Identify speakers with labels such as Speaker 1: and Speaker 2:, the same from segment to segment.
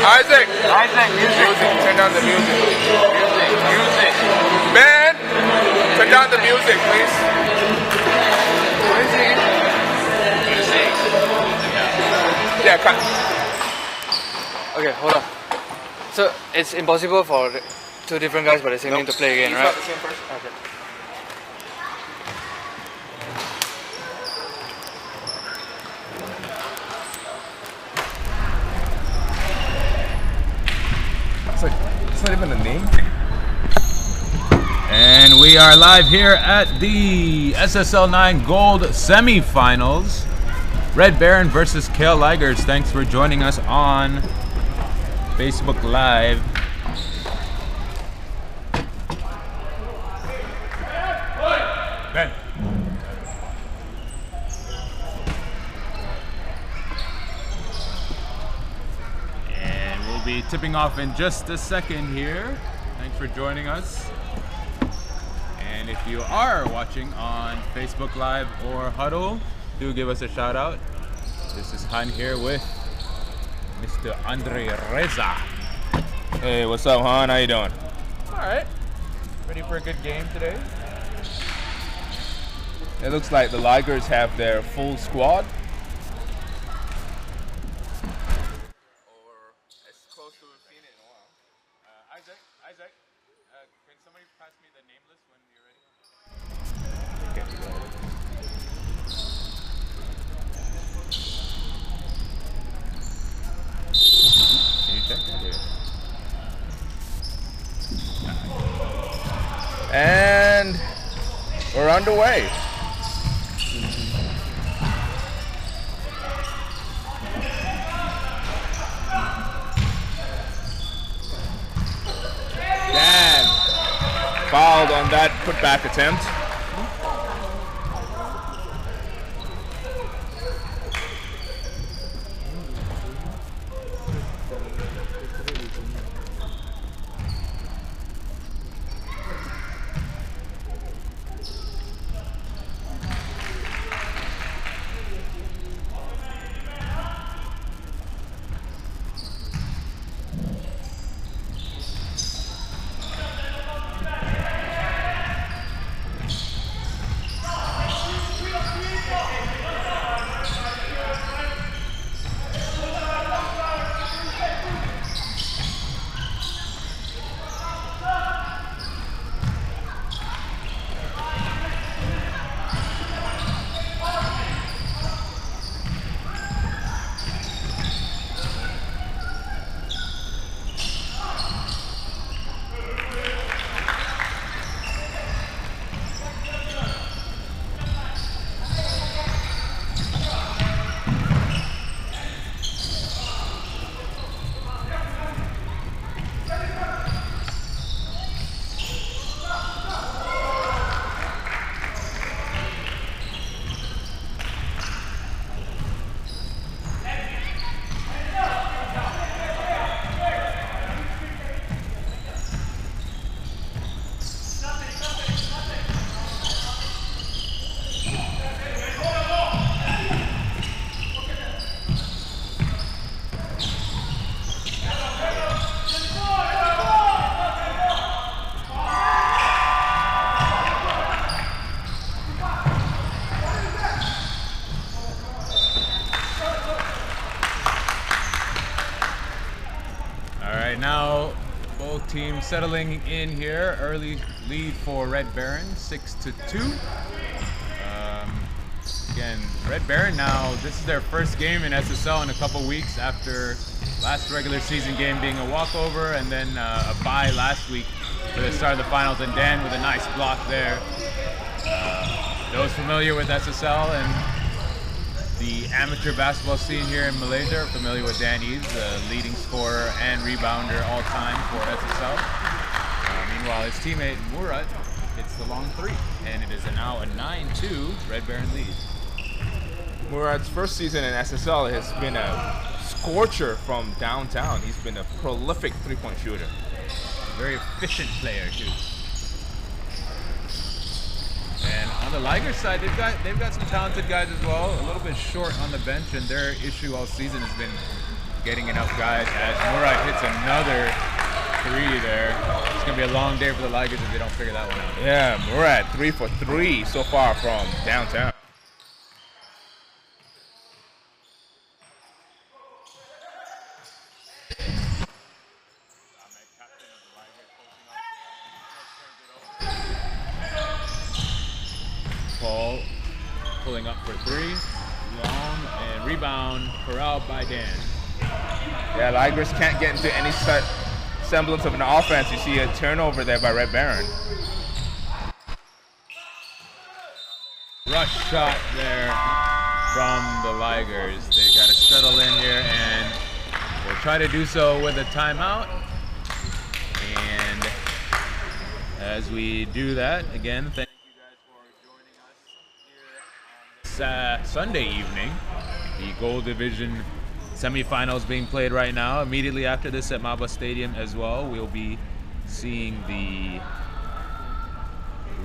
Speaker 1: Isaac.
Speaker 2: Isaac, music.
Speaker 1: Turn down the music.
Speaker 2: Music.
Speaker 1: Ben, turn down the music, please.
Speaker 2: Music.
Speaker 1: Yeah, cut.
Speaker 3: Okay, hold on. So it's impossible for two different guys by the same name to play again,
Speaker 1: He's
Speaker 3: right?
Speaker 1: not the same person.
Speaker 3: Okay.
Speaker 1: It's not even a name.
Speaker 4: And we are live here at the SSL 9 Gold semifinals. Red Baron versus Kale Ligers. Thanks for joining us on Facebook Live. Ben. And we'll be tipping off in just a second here. Thanks for joining us. And if you are watching on Facebook Live or Huddle, do give us a shout out. This is Han here with Mr. Andre Reza.
Speaker 1: Hey, what's up, Han? How you doing?
Speaker 4: All right. Ready for a good game today?
Speaker 1: It looks like the Ligers have their full squad. Or as close to we've seen it in a while.
Speaker 4: Isaac, can somebody pass me the name list when you're ready? Can you check that?
Speaker 1: And we're underway. Dan fouled on that putback attempt.
Speaker 4: Now both teams settling in here. Early lead for Red Baron, 6-2. Again, Red Baron now, this is their first game in SSL in a couple weeks after last regular season game being a walkover and then a bye last week for the start of the finals. And Dan with a nice block there. Those familiar with SSL and the amateur basketball scene here in Malaysia are familiar with Dan Eves, the leading scorer and rebounder all time for SSL. Meanwhile, his teammate Murat hits the long three, and it is now a 9-2 Red Baron lead.
Speaker 1: Murat's first season in SSL has been a scorcher from downtown. He's been a prolific three-point shooter.
Speaker 4: Very efficient player too. And on the Ligers side, they've got some talented guys as well. A little bit short on the bench, and their issue all season has been getting enough guys as Murad hits another 3 there. It's going to be a long day for the Ligers if they don't figure that one out.
Speaker 1: Yeah, Murad 3 for 3 so far from downtown.
Speaker 4: Paul pulling up for 3. Long and rebound corralled by Dan.
Speaker 1: Yeah, Ligers can't get into any semblance of an offense. You see a turnover there by Red Baron.
Speaker 4: Rush shot there from the Ligers. They got to settle in here and we'll try to do so with a timeout. And as we do that, again, thank you guys for joining us here on this Sunday evening. The Gold Division semifinals being played right now. Immediately after this at Maba Stadium as well, we'll be seeing the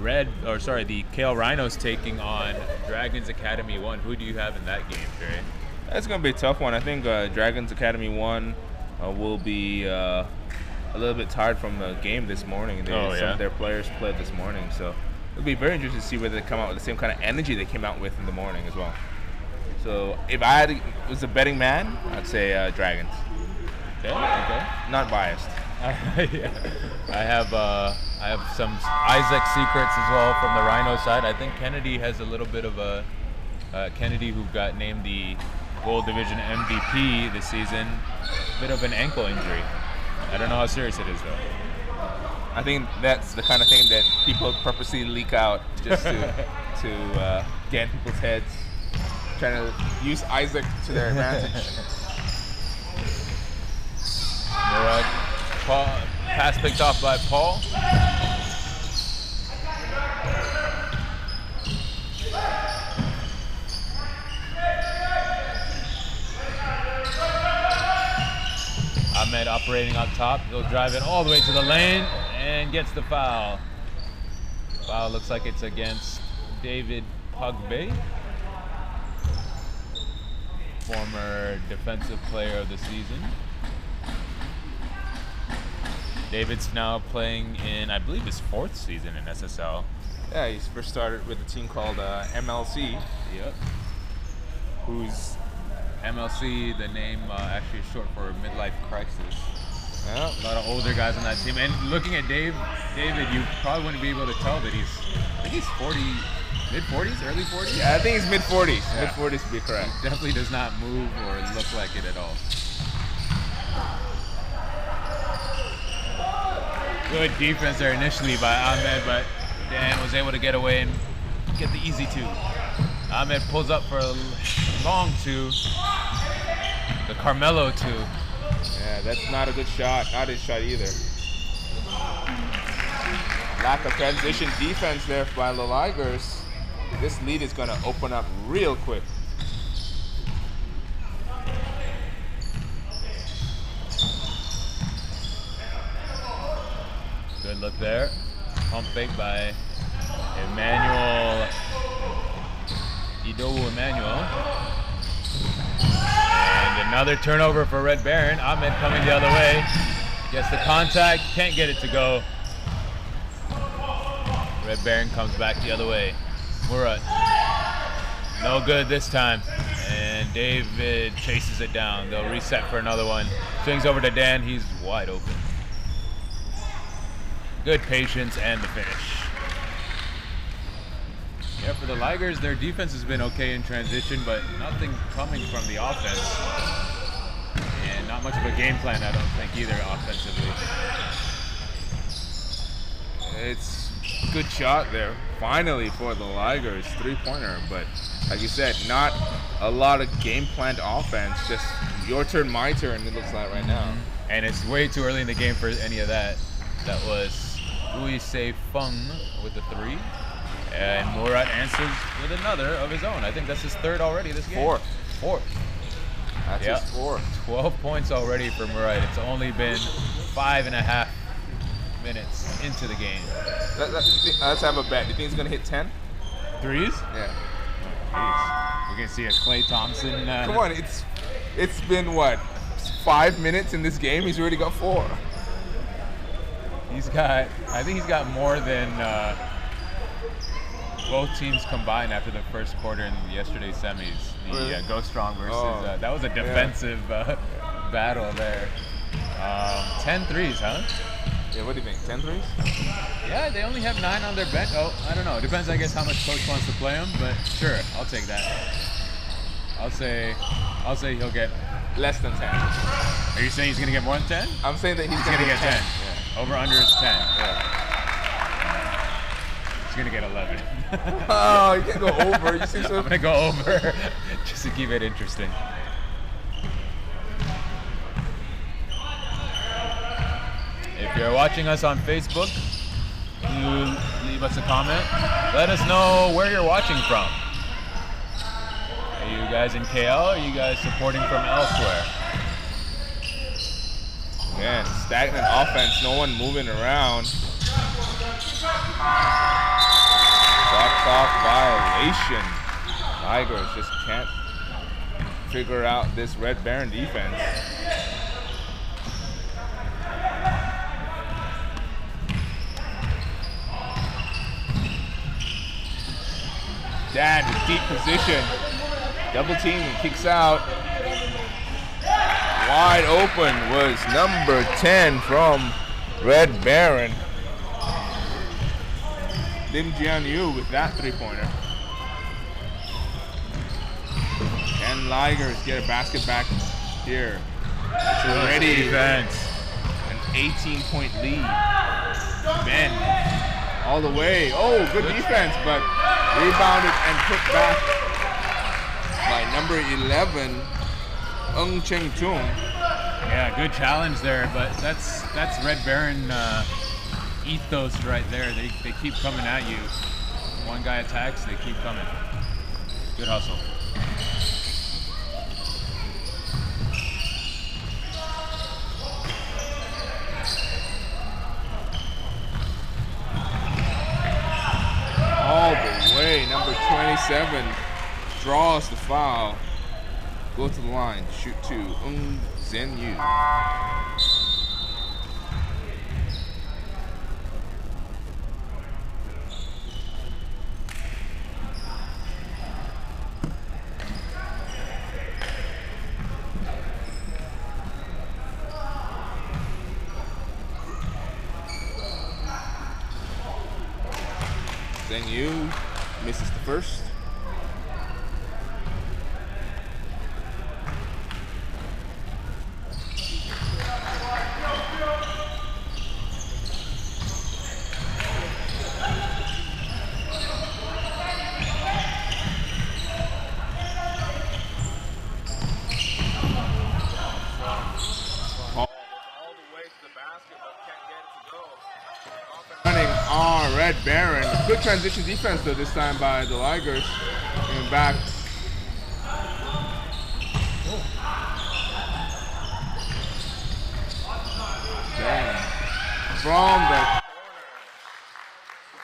Speaker 4: the Kale Rhinos taking on Dragons Academy 1. Who do you have in that game, Trey?
Speaker 1: That's going to be a tough one. I think Dragons Academy 1 will be a little bit tired from the game this morning. Some of their players played this morning, so it'll be very interesting to see whether they come out with the same kind of energy they came out with in the morning as well. So if I was a betting man, I'd say Dragons.
Speaker 4: Okay.
Speaker 1: Not biased.
Speaker 4: Yeah. I have some Isaac secrets as well from the Rhino side. I think Kennedy has a little bit of a Kennedy, who got named the Gold Division MVP this season, bit of an ankle injury. I don't know how serious it is though.
Speaker 1: I think that's the kind of thing that people purposely leak out just to get in people's heads, trying to use Isaac to their advantage.
Speaker 4: Murad, pass picked off by Paul. Ahmed operating up top. He'll drive it all the way to the lane and gets the foul. Foul looks like it's against David Pugbe, former defensive player of the season. David's now playing in, I believe, his 4th season in SSL.
Speaker 1: Yeah, he's first started with a team called MLC.
Speaker 4: Yep. Who's MLC, the name actually is short for midlife crisis.
Speaker 1: Yeah.
Speaker 4: A lot of older guys on that team. And looking at David, you probably wouldn't be able to tell that I think he's 40, mid-40s, early 40s?
Speaker 1: Yeah, I think he's mid-40s.
Speaker 4: Yeah.
Speaker 1: Mid-40s to be correct.
Speaker 4: He definitely does not move or look like it at all. Good defense there initially by Ahmed, but Dan was able to get away and get the easy 2. Ahmed pulls up for a long 2. The Carmelo 2.
Speaker 1: Yeah, that's not a good shot. Not his shot either. Lack of transition defense there by the Ligers. This lead is going to open up real quick.
Speaker 4: Good look there. Pump fake by Emmanuel. And another turnover for Red Baron. Ahmed coming the other way. Gets the contact, can't get it to go. Red Baron comes back the other way. Murad. No good this time. And David chases it down. They'll reset for another one. Swings over to Dan, he's wide open. Good patience and the finish. Yeah, for the Ligers, their defense has been okay in transition, but nothing coming from the offense. And not much of a game plan, I don't think, either offensively.
Speaker 1: It's a good shot there, finally, for the Ligers, 3-pointer. But like you said, not a lot of game planned offense, just your turn, my turn, it looks like right now.
Speaker 4: And it's way too early in the game for any of that. That was Louis Se Fung with the 3. And Murad answers with another of his own. I think that's his 3rd already this game. 4th.
Speaker 1: That's his 4th.
Speaker 4: 12 points already for Murad. It's only been 5.5 minutes into the game.
Speaker 1: Let's have a bet. Do you think he's going to hit 10?
Speaker 4: Threes?
Speaker 1: Yeah.
Speaker 4: Jeez. We're going to see a Klay Thompson.
Speaker 1: Come on, it's been what? 5 minutes in this game, he's already got 4.
Speaker 4: I think he's got more than both teams combined after the first quarter in yesterday's semis. The Go Strong versus, that was a defensive battle there. 10 threes, huh?
Speaker 1: Yeah, what do you think, 10 threes?
Speaker 4: Yeah, they only have 9 on their bench. Oh, I don't know. It depends, I guess, how much coach wants to play him, but sure, I'll take that. I'll say he'll get
Speaker 1: less than 10.
Speaker 4: Are you saying he's gonna get more than 10?
Speaker 1: I'm saying that he's
Speaker 4: gonna get 10.
Speaker 1: Yeah.
Speaker 4: Over under is 10.
Speaker 1: Yeah.
Speaker 4: He's gonna get 11.
Speaker 1: Oh, you can't go over. You see, so
Speaker 4: I'm gonna go over just to keep it interesting. If you're watching us on Facebook, you leave us a comment. Let us know where you're watching from. Are you guys in KL? Or are you guys supporting from elsewhere?
Speaker 1: Man, stagnant offense, no one moving around. Shot clock violation. Ligers just can't figure out this Red Baron defense. Dad with deep position. Double team and kicks out. Wide open was number 10 from Red Baron. Lim Jian-yu with that three-pointer. Can Ligers get a basket back here? It's already an 18-point lead. Ben all the way. Oh, good defense, but rebounded and put back by number 11, Ng Cheng Chung.
Speaker 4: Yeah, good challenge there, but that's Red Baron ethos right there. They keep coming at you. One guy attacks, they keep coming. Good hustle.
Speaker 1: All the way, number 27 draws the foul. Go to the line, shoot 2, Ng Zhen-yu. Zhen-yu misses the first. Red Baron. Good transition defense though this time by the Ligers. Coming back. Damn. From the corner.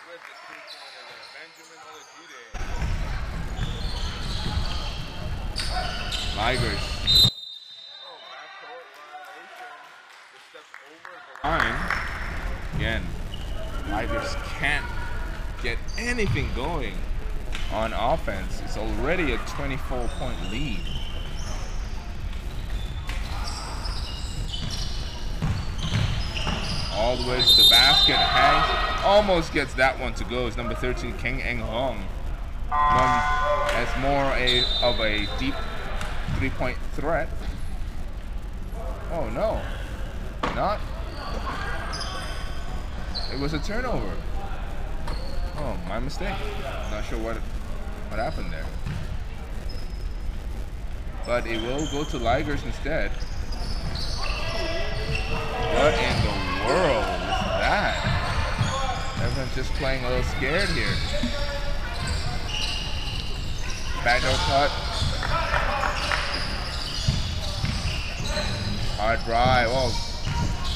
Speaker 1: With the three-pointer there. Benjamin Olajide. Ligers. Oh, backcourt violation. Just steps over the line. Again. Ligers can't get anything going on offense. It's already a 24-point lead. All the way to the basket. Hangs. Almost gets that one to go. It's number 13, Kang Eng Hong. As more of a deep three-point threat. Oh no, not. It was a turnover. Oh, my mistake. Not sure what happened there. But it will go to Ligers instead. What in the world is that? Everyone's just playing a little scared here. Backdoor cut. Hard drive. Oh.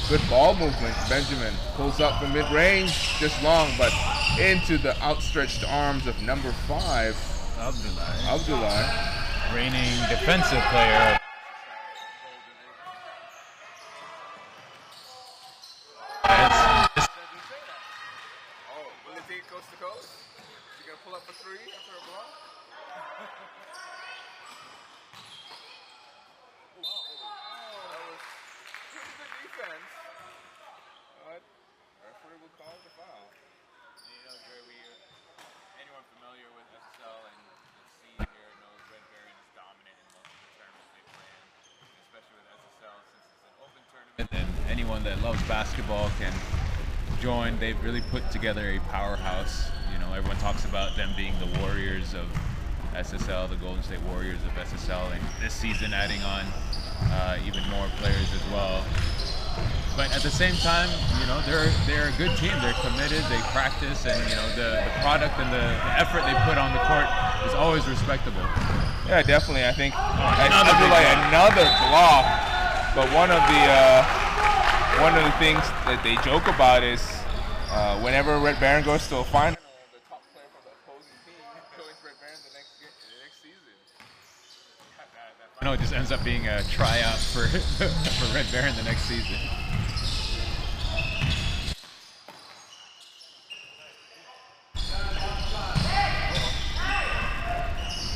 Speaker 1: Good ball movement. Benjamin pulls up from mid-range, just long, but into the outstretched arms of number 5,
Speaker 4: Abdullah. Reigning defensive player.
Speaker 1: three after a block. That was pretty good defense. But referee will call the foul.
Speaker 4: You know, anyone familiar with SSL and the scene here knows Red Baron is dominant in most of the tournaments they play in, especially with SSL since it's an open tournament. And anyone that loves basketball can join. They've really put together a powerhouse. You know, everyone talks about them being the Warriors of SSL, the Golden State Warriors of SSL, and this season adding on even more players as well. But at the same time, you know, they're a good team. They're committed. They practice, and you know, the product and the effort they put on the court is always respectable.
Speaker 1: Yeah, definitely. I think another block. But one of the things that they joke about is whenever Red Baron goes to a final, the top player from the opposing team joins Red Baron the next season.
Speaker 4: No, it just ends up being a tryout for Red Baron the next season.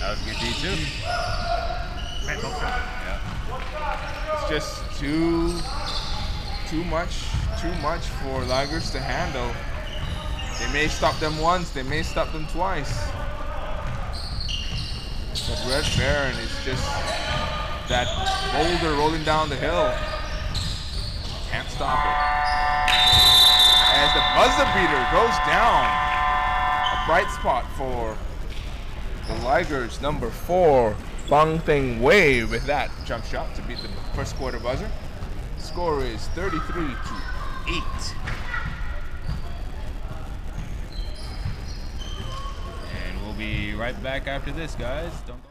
Speaker 4: That was a good D too.
Speaker 1: Yeah. It's just too much for Ligers to handle. They may stop them once, they may stop them twice. But Red Baron is just that boulder rolling down the hill. Can't stop it. As the buzzer beater goes down. A bright spot for the Ligers, number 4, Bang Theng Wei with that jump shot to beat the first quarter buzzer. Score is 33-8.
Speaker 4: And we'll be right back after this, guys. Don't go.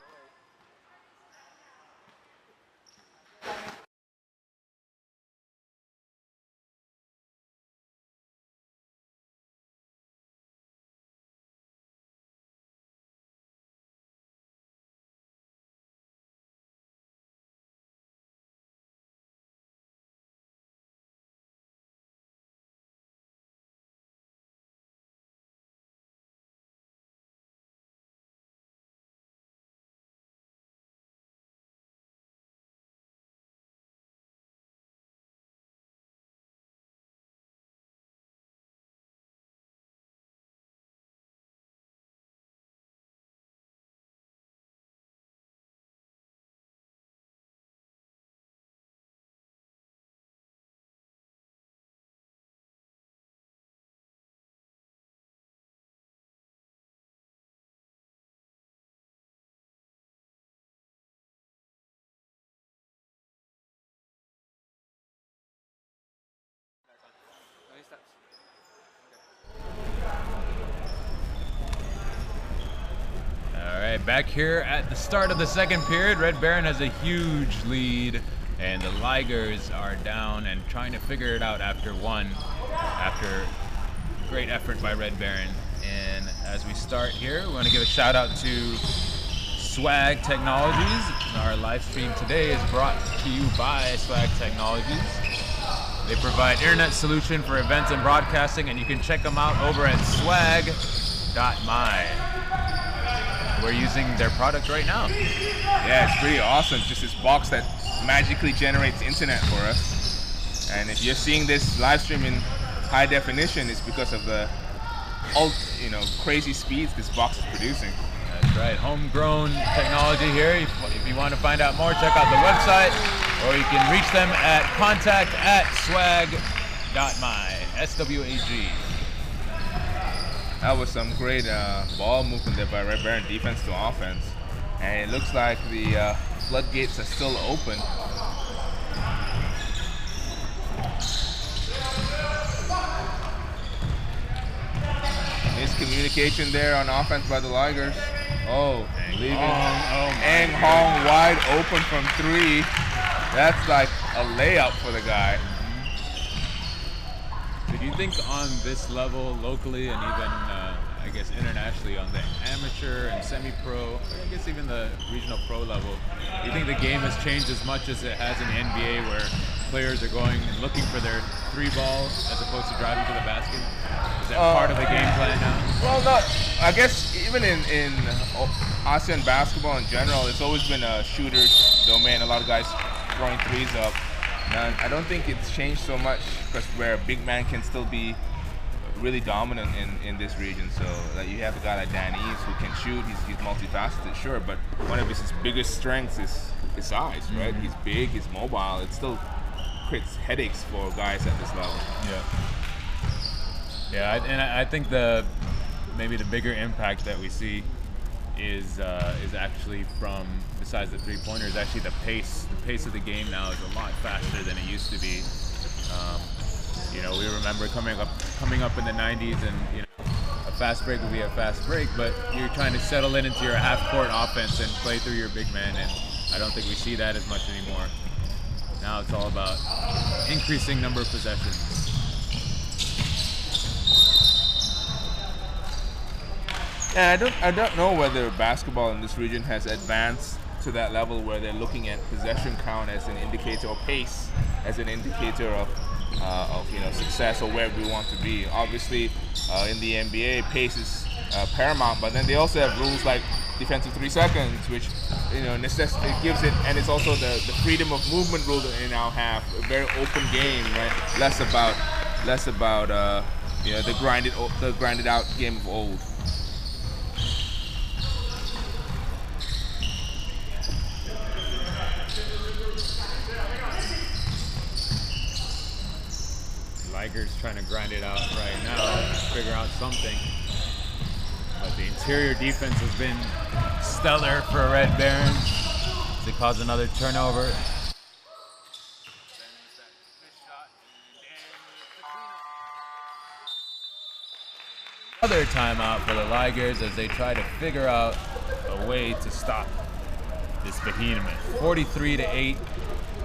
Speaker 4: Alright, back here at the start of the second period, Red Baron has a huge lead, and the Ligers are down and trying to figure it out after great effort by Red Baron. And as we start here, we want to give a shout out to Swag Technologies. Our live stream today is brought to you by Swag Technologies. They provide internet solution for events and broadcasting, and you can check them out over at swag.my. We're using their product right now.
Speaker 1: Yeah, it's pretty awesome. Just this box that magically generates internet for us. And if you're seeing this live stream in high definition, it's because of the crazy speeds this box is producing.
Speaker 4: That's right, homegrown technology here. If you want to find out more, check out the website, or you can reach them at contact@swag.my, SWAG.
Speaker 1: That was some great ball movement there by Red Baron, defense to offense. And it looks like the floodgates are still open. Miscommunication there on offense by the Ligers. Oh, leaving Ang Hong wide open from 3. That's like a layup for the guy.
Speaker 4: So do you think on this level, locally and even, I guess, internationally, on the amateur and semi-pro, I guess even the regional pro level, do you think the game has changed as much as it has in the NBA, where players are going and looking for their 3 ball as opposed to driving to the basket? Is that part of the game plan now?
Speaker 1: Well, not. I guess even in ASEAN basketball in general, it's always been a shooter's domain. A lot of guys throwing threes up. And I don't think it's changed so much because where a big man can still be really dominant in this region. So like, you have a guy like Dan Eves who can shoot. He's multifaceted, sure, but one of his biggest strengths is his size, right? He's big, he's mobile. It still creates headaches for guys at this level.
Speaker 4: Yeah, and I think maybe the bigger impact that we see is actually from, besides the three-pointer, is actually the pace. The pace of the game now is a lot faster than it used to be. You know, we remember coming up in the 90s, and you know, a fast break would be a fast break, but you're trying to settle it into your half-court offense and play through your big man, and I don't think we see that as much anymore. Now it's all about increasing number of possessions.
Speaker 1: Yeah, I don't know whether basketball in this region has advanced to that level where they're looking at possession count as an indicator, or pace as an indicator of success or where we want to be. Obviously, in the NBA, pace is paramount, but then they also have rules like defensive 3 seconds, which it gives it, and it's also the freedom of movement rule that they now have. A very open game, right? Less about the grinded out game of old.
Speaker 4: Ligers trying to grind it out right now, figure out something. But the interior defense has been stellar for Red Barons. They cause another turnover. Another timeout for the Ligers as they try to figure out a way to stop this behemoth. 43-8,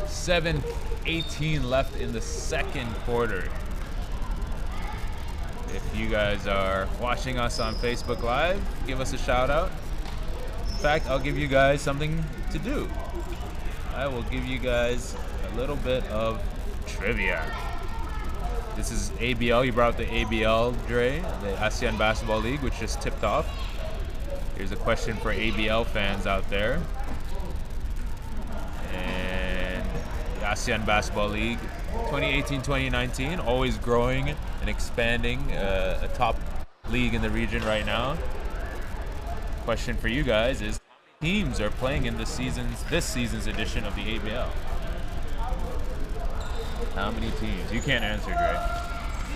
Speaker 4: 7:18 left in the second quarter. If you guys are watching us on Facebook Live, give us a shout out. In fact, I'll give you guys something to do. I will give you guys a little bit of trivia. This is ABL. You brought up the ABL, Dre, the ASEAN Basketball League, which just tipped off. Here's a question for ABL fans out there. And the ASEAN Basketball League 2018-2019, always growing and expanding, a top league in the region right now. Question for you guys is, how many teams are playing in this season's edition of the ABL? How many teams? You can't answer, Dre.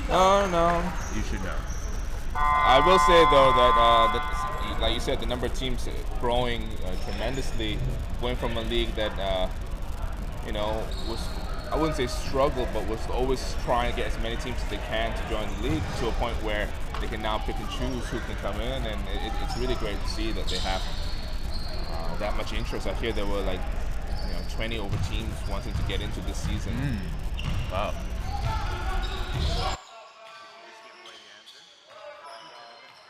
Speaker 1: No.
Speaker 4: You should know.
Speaker 1: I will say though that like you said, the number of teams growing tremendously, going from a league that was, I wouldn't say struggle, but was always trying to get as many teams as they can to join the league, to a point where they can now pick and choose who can come in, and it's really great to see that they have that much interest. I hear there were 20 over teams wanting to get into this season.
Speaker 4: Wow.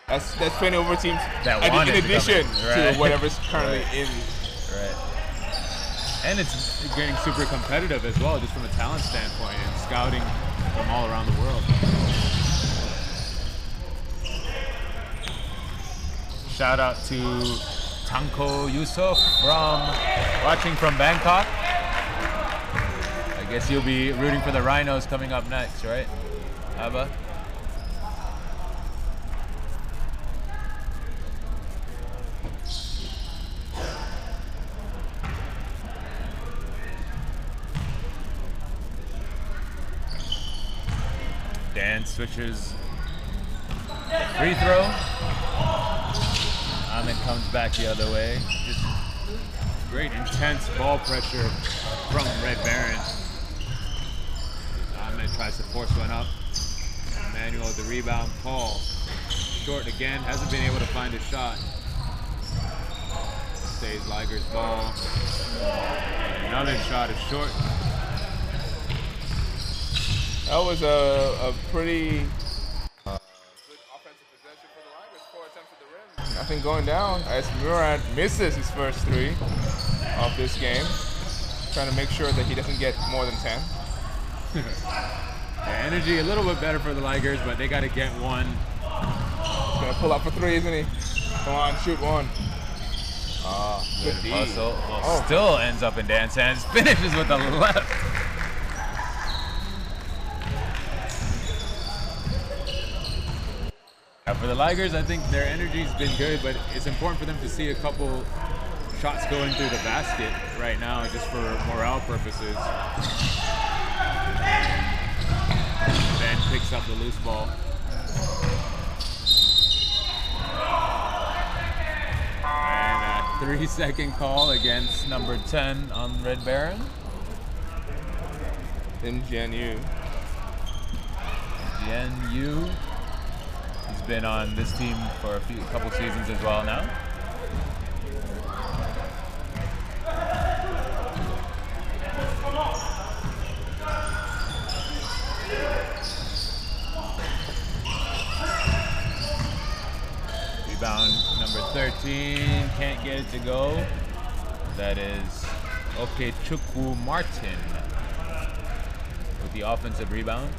Speaker 1: That's 20 over teams
Speaker 4: that
Speaker 1: in addition to whatever's currently in.
Speaker 4: Right. And it's getting super competitive as well, just from a talent standpoint and scouting from all around the world. Shout out to Tanko Yusuf watching from Bangkok. I guess you'll be rooting for the Rhinos coming up next, right, Abba? Dan switches free throw. Ahmed comes back the other way. Just great intense ball pressure from Red Barons. Ahmed tries to force one up. Emmanuel with the rebound. Paul short again. Hasn't been able to find a shot. Stays Ligers ball. Another shot is short.
Speaker 1: That was a pretty good offensive possession for the Ligers. 4 attempts at the rim. Nothing going down as Murad misses his first 3 of this game. Trying to make sure that he doesn't get more than 10.
Speaker 4: The energy a little bit better for the Ligers, but they got to get one.
Speaker 1: gonna pull up for three, isn't he? Come on, shoot one.
Speaker 4: Good hustle. Well, still ends up in Dan's hands. Finishes with the left. For the Ligers, I think their energy's been good, but it's important for them to see a couple shots going through the basket right now, just for morale purposes. Ben picks up the loose ball. And a 3-second call against number 10 on Red Baron.
Speaker 1: Lim Jian
Speaker 4: Yu. He's been on this team for a couple seasons as well now. Rebound number 13, can't get it to go. That is Okechukwu Martin with the offensive rebound.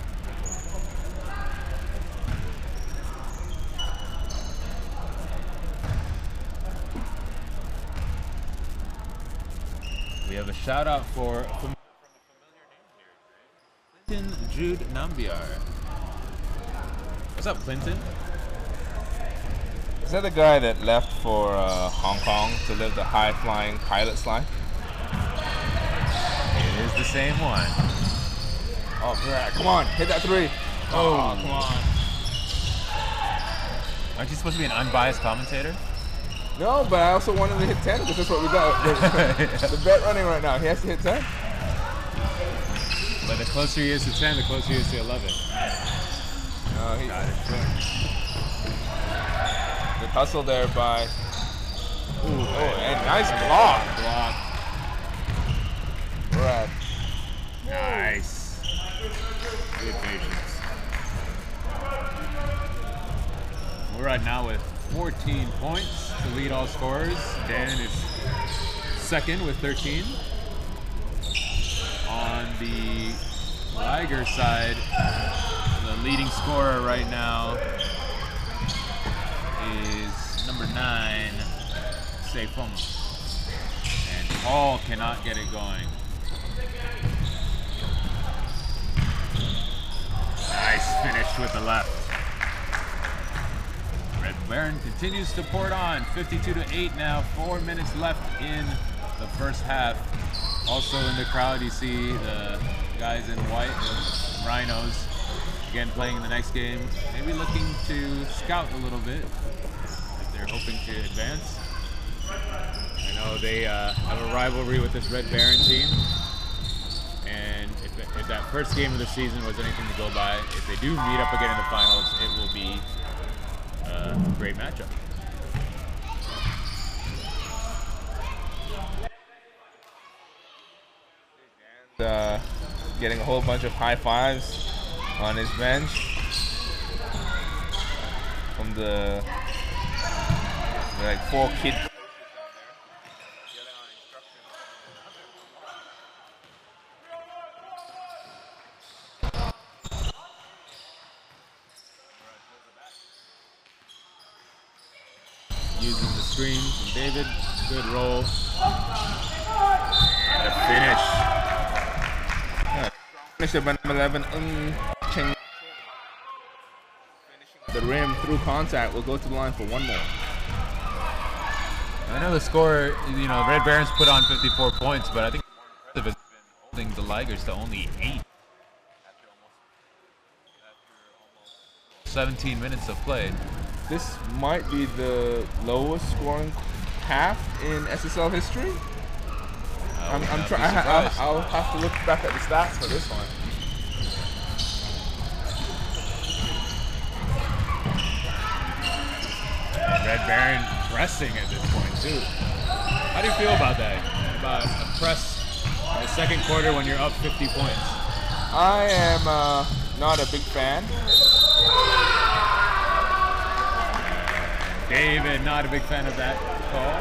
Speaker 4: We have a shout out for from a familiar name here, Clinton Jude Nambiar. What's up, Clinton?
Speaker 1: Is that the guy that left for Hong Kong to live the high-flying pilot's life?
Speaker 4: It is the same one.
Speaker 1: Oh, Brad, come on, hit that three. Oh, come on.
Speaker 4: Aren't you supposed to be an unbiased commentator?
Speaker 1: No, but I also wanted to hit 10 because that's what we got. The bet running right now. He has to hit 10.
Speaker 4: But the closer he is to 10, the closer he is to 11.
Speaker 1: No, he got it. Good hustle there by. Ooh, and nice block. Brad.
Speaker 4: Nice. Good patience. We're right now with 14 points to lead all scorers. Dan is second with 13. On the Liger side, the leading scorer right now is number 9, Seifeng. And Paul cannot get it going. Nice finish with the left. Red Baron continues to pour it on. 52-8 now. 4 minutes left in the first half. Also in the crowd, you see the guys in white, the Rhinos, again playing in the next game. Maybe looking to scout a little bit if they're hoping to advance. I know they have a rivalry with this Red Baron team. And if that first game of the season was anything to go by, if they do meet up again in the finals, it will be a great matchup.
Speaker 1: Getting a whole bunch of high fives on his bench from the like 4 kids.
Speaker 4: Uses the screen from David. Good roll. And a finish.
Speaker 1: Finish by number 11. Finishing the rim through contact. We'll go to the line for one more.
Speaker 4: I know the score, you know, Red Barons put on 54 points, but I think the has been holding the Ligers to only 8 after almost 17 minutes of play.
Speaker 1: This might be the lowest scoring half in SSL history. I'm trying. I'll have to look back at the stats for this one.
Speaker 4: Red Baron pressing at this point too. How do you feel about that? About a press in the second quarter when you're up 50 points?
Speaker 1: I am not a big fan.
Speaker 4: David, not a big fan of that call.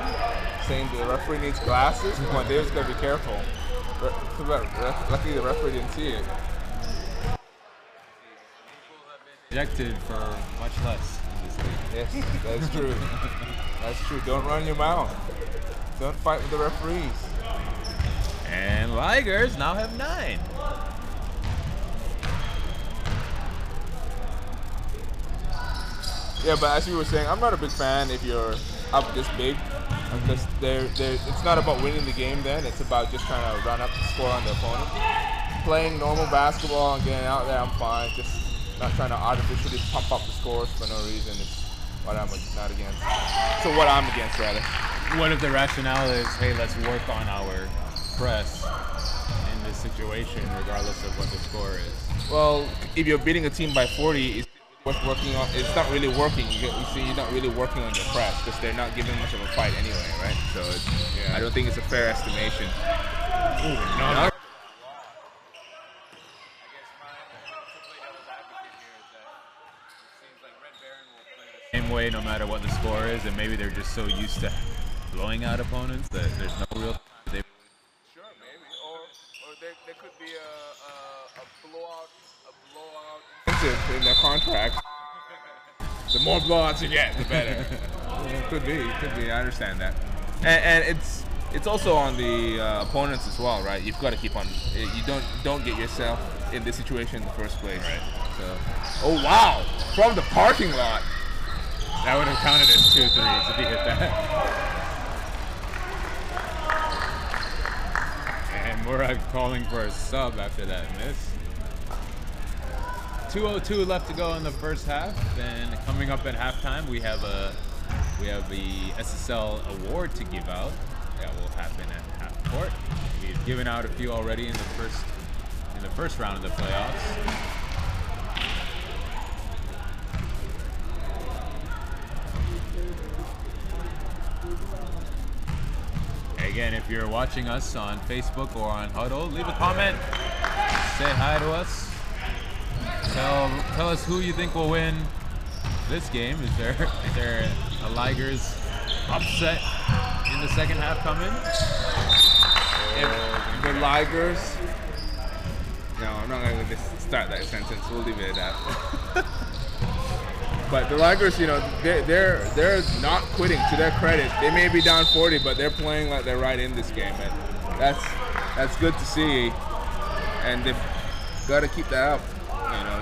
Speaker 1: Saying the referee needs glasses. Come on, David's gotta be careful. Luckily the referee didn't see it.
Speaker 4: Rejected for much less in this league.
Speaker 1: Yes, that's true. That's true. Don't run your mouth. Don't fight with the referees.
Speaker 4: And Ligers now have 9.
Speaker 1: Yeah, but as you were saying, I'm not a big fan if you're up this big. Because it's not about winning the game then. It's about just trying to run up the score on the opponent. Playing normal basketball and getting out there, I'm fine. Just not trying to artificially pump up the scores for no reason. It's what I'm not against. So what I'm against, rather.
Speaker 4: What if the rationale is, hey, let's work on our press in this situation regardless of what the score is?
Speaker 1: Well, if you're beating a team by 40, it's worth working on. It's not really working. You see, you're not really working on your press because they're not giving much of a fight anyway, right? So I don't think it's a fair estimation.
Speaker 4: Ooh, no. Same way no matter what the score is, and maybe they're just so used to blowing out opponents that there's no real
Speaker 1: Sure, maybe. Or there could be a blowout incentive in their contract. The more blowouts you get, the better. Could be. I understand that. And it's also on the opponents as well, right? You've got to keep on. You don't get yourself in this situation in the first place.
Speaker 4: Right.
Speaker 1: So, oh wow! From the parking lot.
Speaker 4: That would have counted as 2 threes if he hit that. And Murad calling for a sub after that miss. 2:02 left to go in the first half. Then coming up at halftime, we have the SSL award to give out. That will happen at half court. We've given out a few already in the first round of the playoffs. Again, if you're watching us on Facebook or on Huddle, leave a comment, say hi to us, tell us who you think will win this game. Is there a Ligers upset in the second half coming?
Speaker 1: If the Ligers, no, I'm not going to start that sentence. We'll leave it at that. But the Ligers, they're not quitting. To their credit, they may be down 40, but they're playing like they're right in this game, and that's good to see. And they've got to keep that up.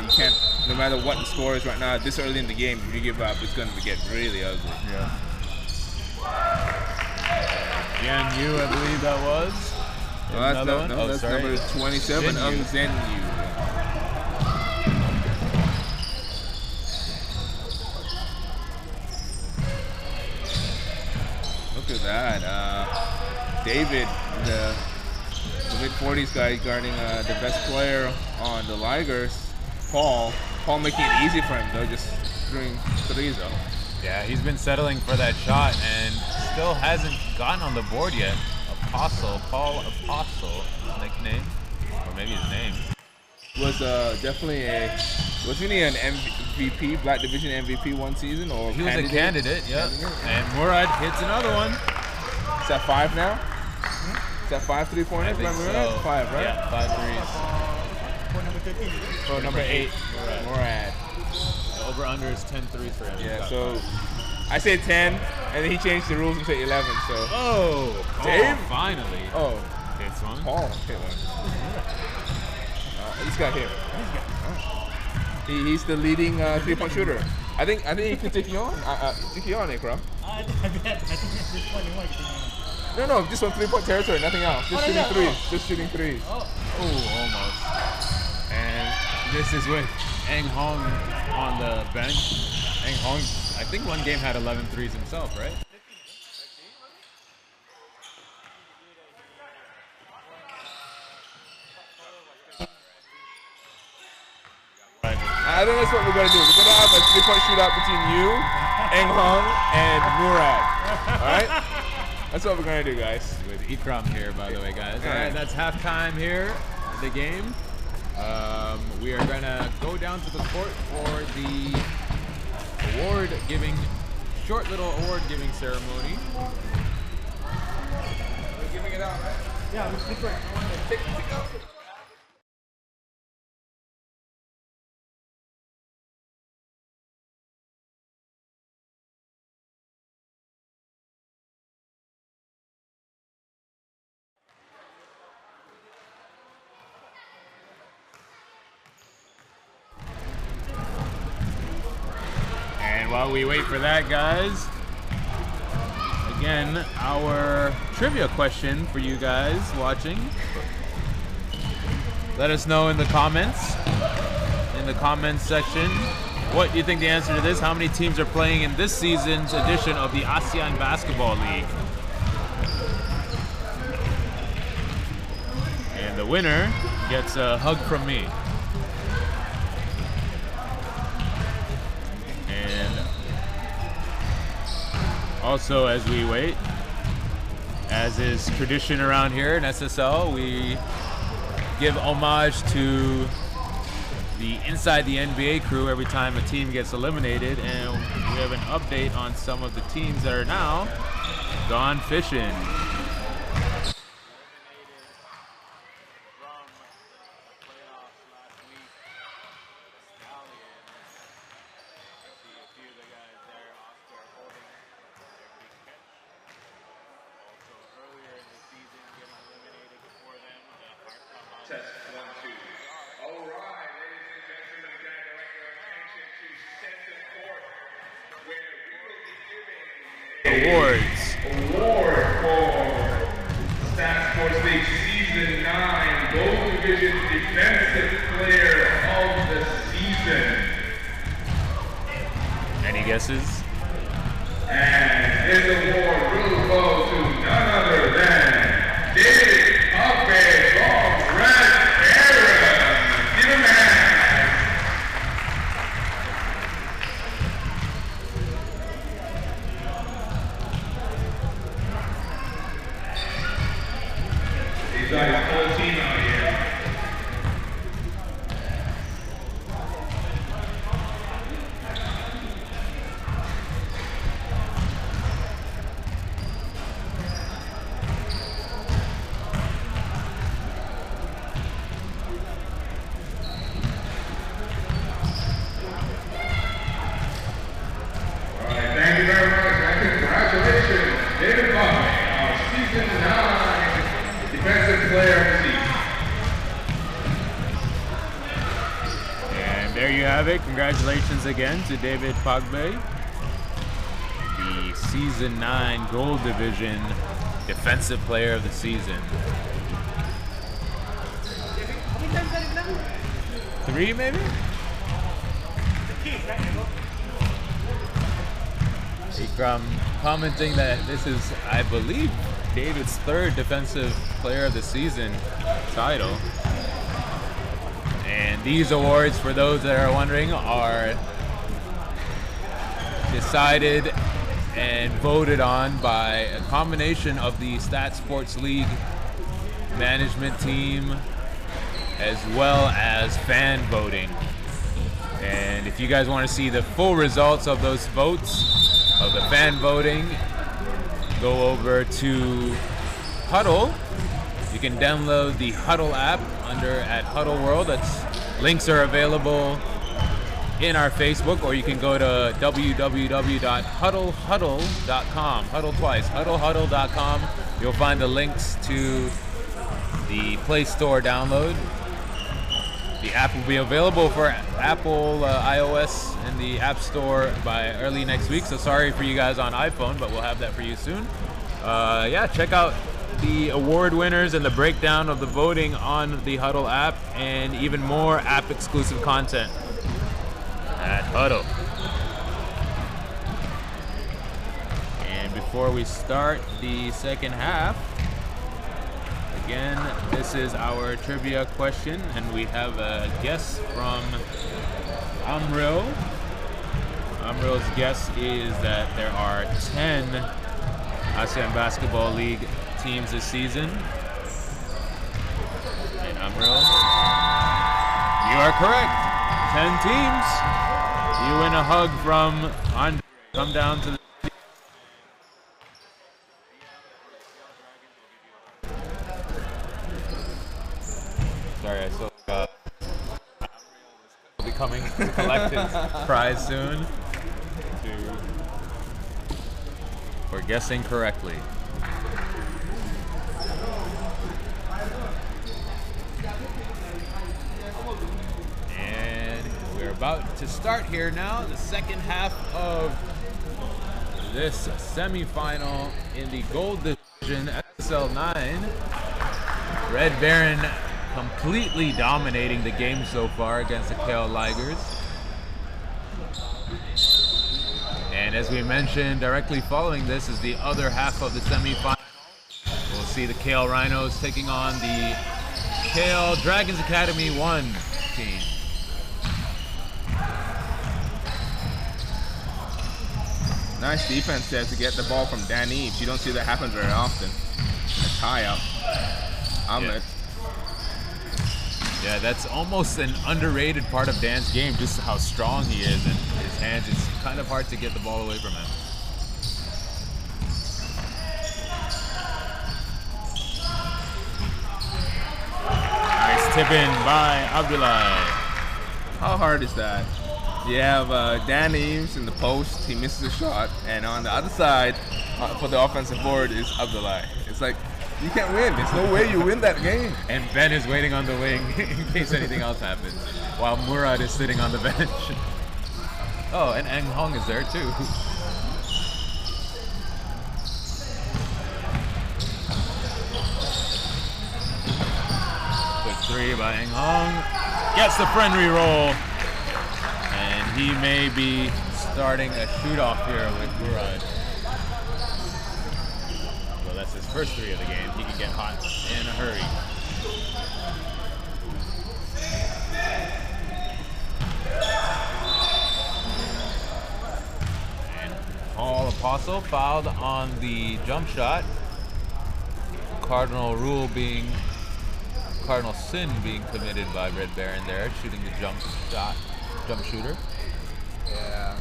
Speaker 1: You can't. No matter what the score is right now, this early in the game, if you give up, it's going to get really ugly.
Speaker 4: Yeah. Yan Yu, I believe that was.
Speaker 1: That's number 27, Zhen Yu. Look at that. David, the mid-40s guy guarding the best player on the Ligers, Paul making it easy for him, though, just throwing threes, though.
Speaker 4: Yeah, he's been settling for that shot and still hasn't gotten on the board yet. Paul Apostle, his nickname, or maybe his name.
Speaker 1: Was definitely wasn't he an MVP, Black Division MVP one season, or
Speaker 4: he was a candidate, yeah. And Murad hits another one.
Speaker 1: Is that 5 now? Is that 5 3-pointers?
Speaker 4: I think so.
Speaker 1: 5, right?
Speaker 4: Yeah, 5 threes.
Speaker 1: For number 8, Murad.
Speaker 4: Over under is 10 threes for him.
Speaker 1: Yeah, so I say 10, and then he changed the rules and said 11. So.
Speaker 4: Oh,
Speaker 1: Dave
Speaker 4: finally.
Speaker 1: Oh,
Speaker 4: hits one.
Speaker 1: Paul hit one. This guy hit. He's the leading 3-point shooter. I think he can take you on. Take you on, Ikram.
Speaker 5: I think it's just 21.
Speaker 1: No, just on 3-point territory, nothing else. Just shooting threes. Just shooting threes.
Speaker 4: Oh, almost. And this is with Eng Hong on the bench. Eng Hong, I think one game had 11 threes himself, right?
Speaker 1: I think that's what we're going to do. We're going to have a 3-point shootout between you, Eng Hong, and Murad. All right? That's what we're going to do, guys.
Speaker 4: With Ikram here, by the way, guys. All right, that's halftime here, the game. We are going to go down to the court for the short little award giving ceremony.
Speaker 1: We're giving it out, right?
Speaker 5: Yeah, it's great.
Speaker 1: Take it out.
Speaker 4: And while we wait for that, guys, again, our trivia question for you guys watching. Let us know in the comments section, what you think the answer to this. How many teams are playing in this season's edition of the ASEAN Basketball League? And the winner gets a hug from me. And also, as we wait, as is tradition around here in SSL, we give homage to the Inside the NBA crew every time a team gets eliminated, and we have an update on some of the teams that are now gone fishing.
Speaker 6: Test 1, 2. All right, ladies and gentlemen, can I direct your attention to center court, where we will be giving
Speaker 4: awards.
Speaker 6: Award for StatSports League Season 9 Gold Division Defensive Player of the Season.
Speaker 4: Any guesses?
Speaker 6: And this award will go to none other than David Huckberry from Red Aaron. Give him a hand. He's got his whole team out here. Thank you very much, and congratulations, David Buckley, our Season 9 Defensive Player of the Season.
Speaker 4: And there you have it. Congratulations again to David Pogbe, the Season 9 Gold Division Defensive Player of the Season. 3 maybe? Ikram commenting that this is, I believe, David's 3rd Defensive Player of the Season title. And these awards, for those that are wondering, are decided and voted on by a combination of the StatSports League management team as well as fan voting. And if you guys want to see the full results of those votes, of the fan voting, go over to Huddle. You can download the Huddle app at Huddle World. Links are available in our Facebook, or you can go to www.huddlehuddle.com. Huddle twice, huddlehuddle.com. You'll find the links to the Play Store download. The app will be available for Apple, iOS, and the App Store by early next week. So sorry for you guys on iPhone, but we'll have that for you soon. Yeah, check out the award winners and the breakdown of the voting on the Huddle app, and even more app-exclusive content at Huddle. And before we start the second half, again, this is our trivia question, and we have a guess from Amril. Amril's guess is that there are 10 ASEAN Basketball League teams this season. And Amril, you are correct. 10 teams. You win a hug from Andre. Come down to the Sorry, I still got. Will be coming to collect his prize soon. For guessing correctly. And we're about to start here now, the second half of this semifinal in the gold division, SL 9. Red Baron completely dominating the game so far against the KL Ligers. And as we mentioned, directly following this is the other half of the semifinal. We'll see the KL Rhinos taking on the KL Dragons Academy 1 team.
Speaker 1: Nice defense there to get the ball from Dan Eves. You don't see that happen very often. A tie-up. Ahmed.
Speaker 4: Yeah, that's almost an underrated part of Dan's game, just how strong he is and his hands. It's kind of hard to get the ball away from him. Nice tip-in by Abdullah.
Speaker 1: How hard is that? You have Dan Eves in the post, he misses a shot, and on the other side for the offensive board is Abdullah. It's like, you can't win. There's no way you win that game.
Speaker 4: And Ben is waiting on the wing in case anything else happens, while Murad is sitting on the bench. Oh, and Ang Hong is there too. Quick three by Ang Hong. Gets the friendly roll. And he may be starting a shoot-off here with Murad. Well, that's his first three of the game. He can get hot in a hurry. And Paul Apostle fouled on the jump shot. Cardinal sin being committed by Red Baron there, shooting the jump shooter.
Speaker 1: Yeah,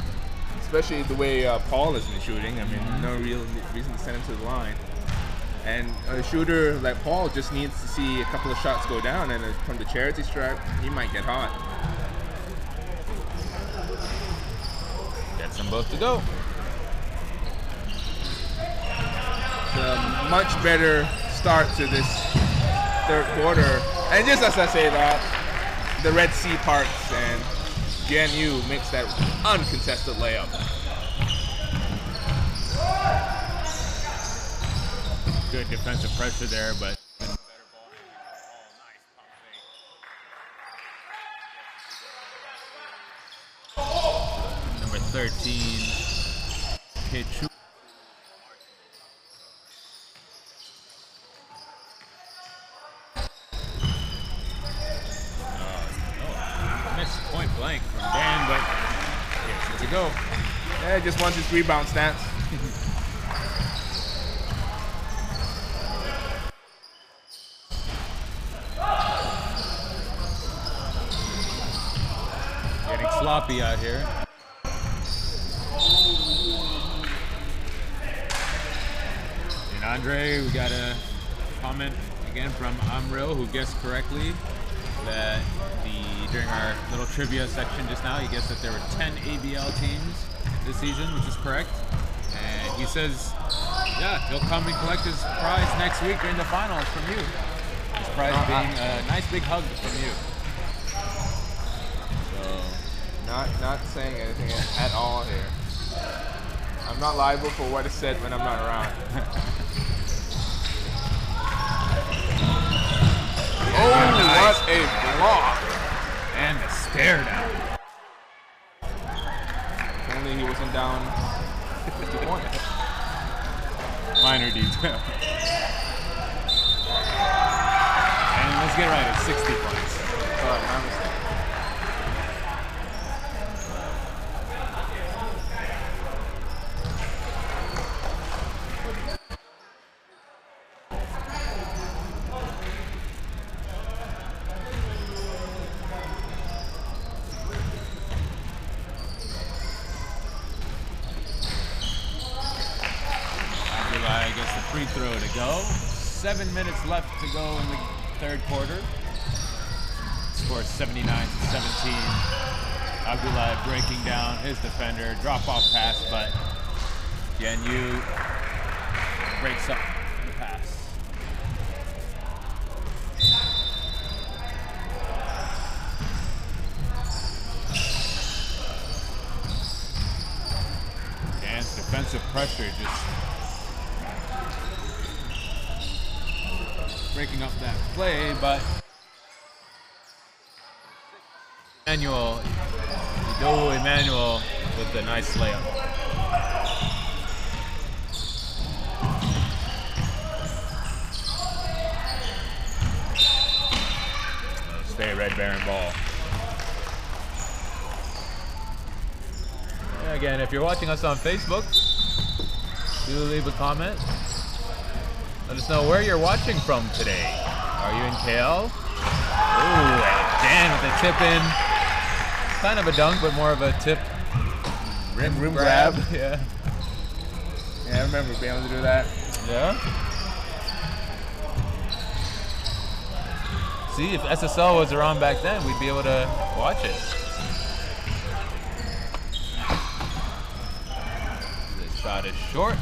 Speaker 1: especially the way Paul has been shooting. I mean, no real reason to send him to the line. And a shooter like Paul just needs to see a couple of shots go down, and from the charity stripe, he might get hot.
Speaker 4: Gets them both to go.
Speaker 1: It's a much better start to this third quarter. And just as I say that, the Red Sea parts and Jian Yu makes that uncontested layup.
Speaker 4: Good defensive pressure there, but number 13, Kechu. Missed point blank from Dan, but gets it to go.
Speaker 1: Yeah, just wants his rebound stats.
Speaker 4: Getting sloppy out here. And Andre, we got a comment again from Amril, who guessed correctly that during our little trivia section just now, he guessed that there were 10 ABL teams this season, which is correct. And he says, yeah, he'll come and collect his prize next week during the finals from you. His prize being a nice big hug from you.
Speaker 1: So, not saying anything at all here. I'm not liable for what is said when I'm not around. Oh, nice. What a block!
Speaker 4: And the stare down.
Speaker 1: If only he wasn't down 50 points.
Speaker 4: Minor detail. And let's get right at 60 points.
Speaker 1: Sorry, my mistake.
Speaker 4: Free throw to go. 7 minutes left to go in the third quarter. Score 79-17. Abdullah breaking down his defender. Drop off pass, but Jian Yu breaks up the pass. pressure, just breaking up that play, but Emmanuel with a nice layup. Stay Red Baron ball. And again, if you're watching us on Facebook, do leave a comment. Let us know where you're watching from today. Are you in KL? Ooh, Dan with a tip in. Kind of a dunk, but more of a tip. Rim grab. Yeah.
Speaker 1: Yeah, I remember being able to do that.
Speaker 4: Yeah. See, if SSL was around back then, we'd be able to watch it. The shot is short.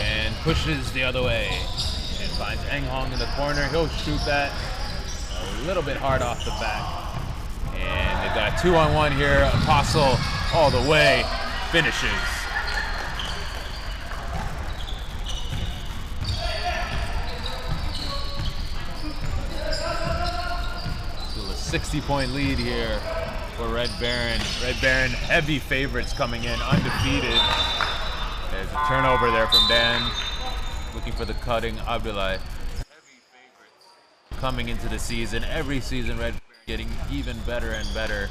Speaker 4: And pushes the other way. And finds Eng Hong in the corner. He'll shoot that a little bit hard off the back. And they've got a 2-on-1 here. Apostle all the way. Finishes. Still a 60-point lead here for Red Baron. Red Baron heavy favorites coming in, undefeated. There's a turnover there from Dan. Looking for the cutting Abdullah. Heavy favorites coming into the season. Every season Red Baron getting even better and better.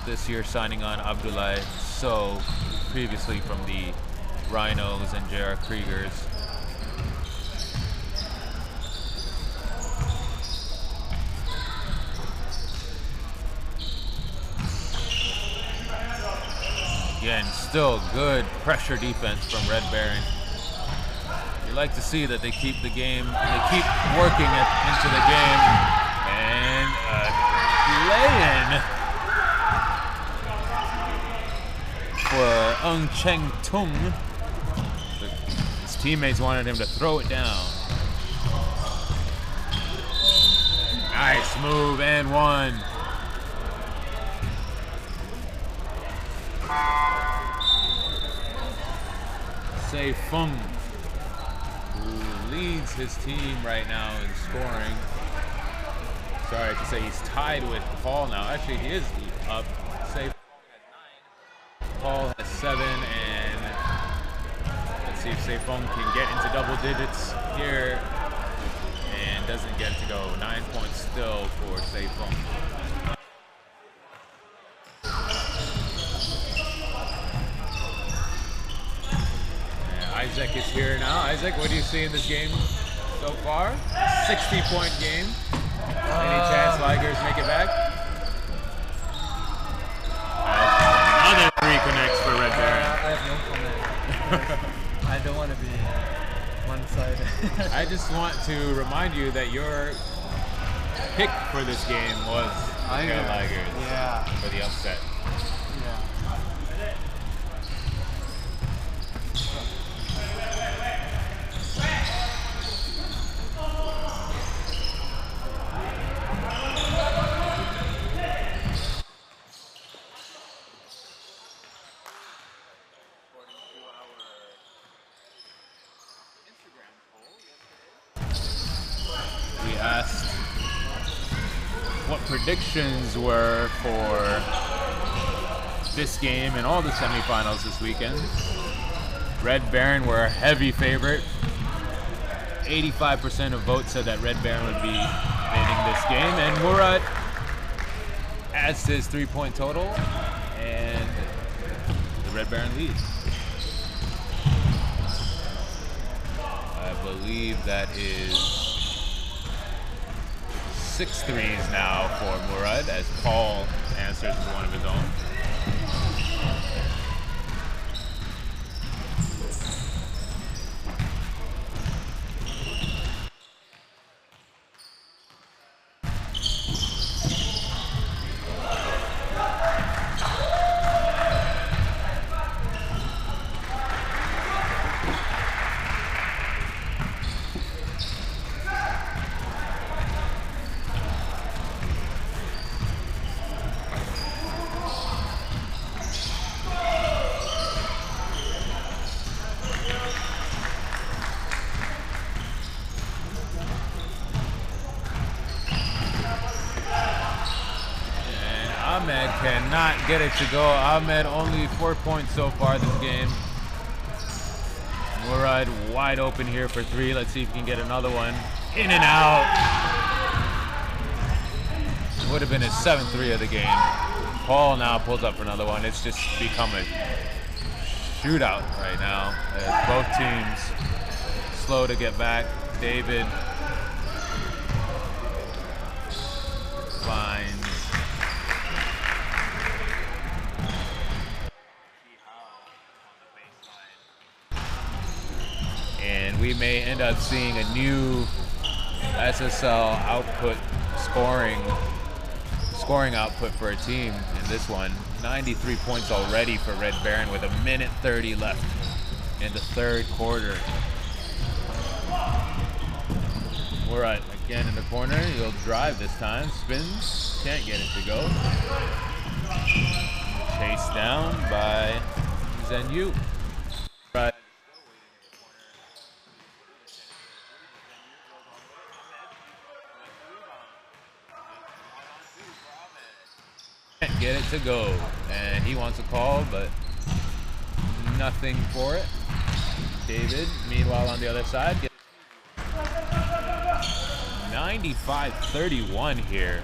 Speaker 4: This year signing on Abdullah So previously from the Rhinos and JR Kriegers. Again, still good pressure defense from Red Baron. You like to see that they keep the game, they keep working it into the game. And lay-in for Ung Cheng Tung. His teammates wanted him to throw it down. Nice move and one. Say Fung, who leads his team right now in scoring. Sorry to say he's tied with Paul now. Actually, he is up. Say Fung has 9. Paul has 7, and let's see if Say Fung can get into double digits here. And doesn't get to go. 9 points still for Say Fung. Isaac is here now. Isaac, what do you see in this game so far? 60-point game. Any chance Ligers make it back? Another reconnects for Red Baron.
Speaker 3: I have no comment. I don't want to be one-sided.
Speaker 4: I just want to remind you that your pick for this game was Ligers.
Speaker 3: Yeah.
Speaker 4: For the upset.
Speaker 3: Yeah.
Speaker 4: Asked what predictions were for this game and all the semifinals this weekend. Red Baron were a heavy favorite. 85% of votes said that Red Baron would be winning this game, and Murad adds to his 3-point total, and the Red Baron leads. I believe that is 6 threes now for Murad as Paul answers with one of his own. Ahmed cannot get it to go. Ahmed only 4 points so far this game. Murad wide open here for three. Let's see if he can get another one. In and out. Would have been his 7th-3 of the game. Paul now pulls up for another one. It's just become a shootout right now as both teams slow to get back. David finds and we may end up seeing a new SSL output scoring output for a team in this one. 93 points already for Red Baron with 1:30 left in the 3rd quarter. Murat again in the corner. He'll drive this time. Spins. Can't get it to go. Chased down by Zenyu. Right. Can't get it to go. And he wants a call, but nothing for it. David, meanwhile, on the other side. 95-31 here.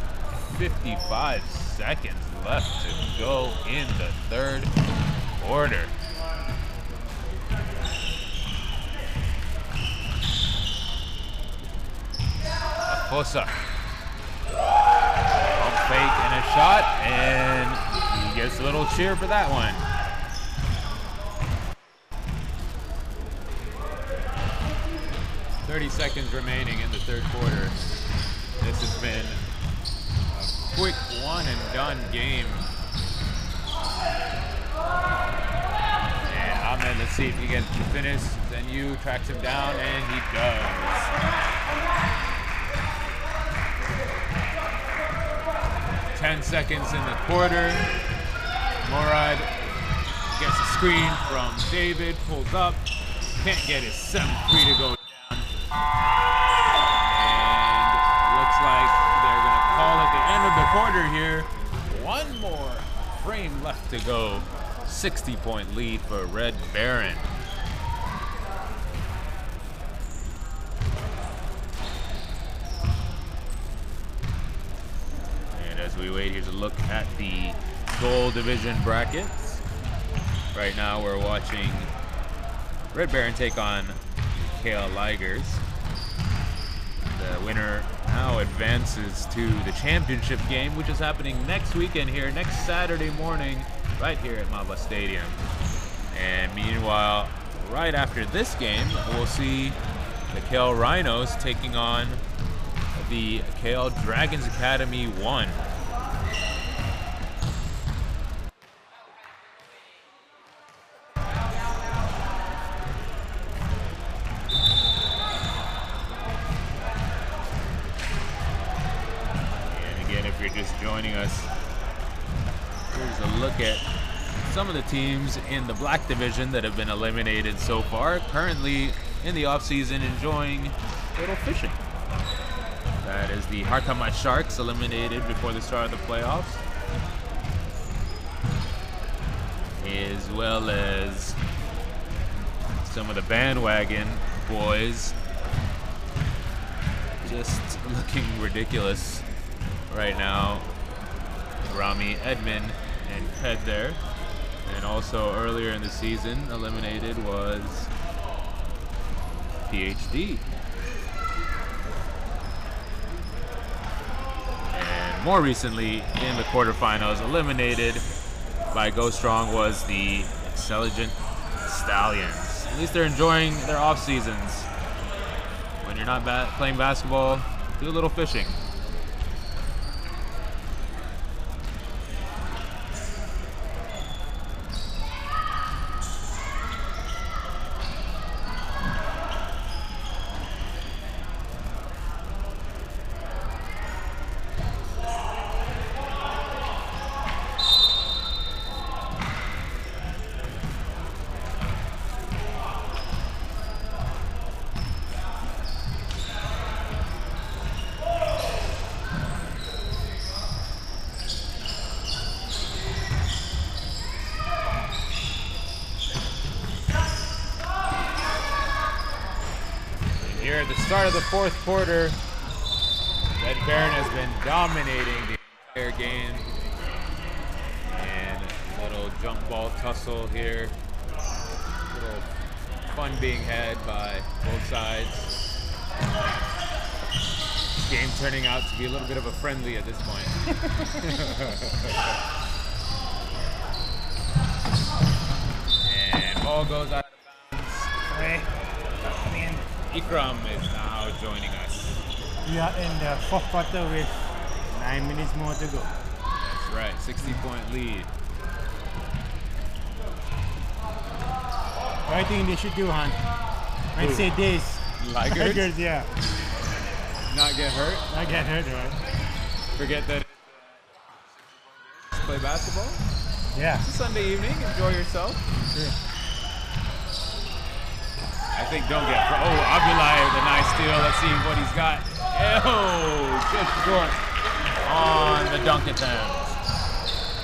Speaker 4: 55 seconds left to go in the 3rd quarter. Afosa. Pump fake and a shot, and he gets a little cheer for that one. Seconds remaining in the 3rd quarter. This has been a quick one and done game. And Ahmed, let's see if he gets to finish. Then you tracks him down, and he does. Ten seconds in the quarter. Murad gets a screen from David, pulls up, can't get his 7-3 to go. And looks like they're going to call at the end of the quarter here. One more frame left to go. 60-point lead for Red Baron. And as we wait, here's a look at the gold division brackets. Right now we're watching Red Baron take on KL Ligers. The winner now advances to the championship game, which is happening next weekend here, next Saturday morning, right here at Mava Stadium. And meanwhile, right after this game, we'll see the KL Rhinos taking on the KL Dragons Academy 1. Joining us, here's a look at some of the teams in the black division that have been eliminated so far, currently in the off-season enjoying a little fishing. That is the Harkamat Sharks, eliminated before the start of the playoffs, as well as some of the bandwagon boys just looking ridiculous right now. Rami, Edmund, and Ped there. And also earlier in the season, eliminated was PhD. And more recently, in the quarterfinals, eliminated by Go Strong was the Intelligent Stallions. At least they're enjoying their off seasons. When you're not playing basketball, do a little fishing. here at the start of the fourth quarter. Red Baron has been dominating the entire game. And a little jump ball tussle here. A little fun being had by both sides. Game turning out to be a little bit of a friendly at this point. And ball goes out of bounds. Ikram is now joining us.
Speaker 5: We are in the fourth quarter with 9 minutes more to go.
Speaker 4: That's right, 60-point lead.
Speaker 5: What I think they should do, Han? I'd say this.
Speaker 4: Ligers?
Speaker 5: Ligers, yeah.
Speaker 4: Not get hurt.
Speaker 5: Not get hurt, right?
Speaker 4: Forget that. Play basketball.
Speaker 5: Yeah.
Speaker 4: It's a Sunday evening. Enjoy yourself.
Speaker 5: Sure.
Speaker 4: I think don't get hurt. Oh, Abdullah with a nice steal. Let's see what he's got. Oh, just short on the dunk attempt.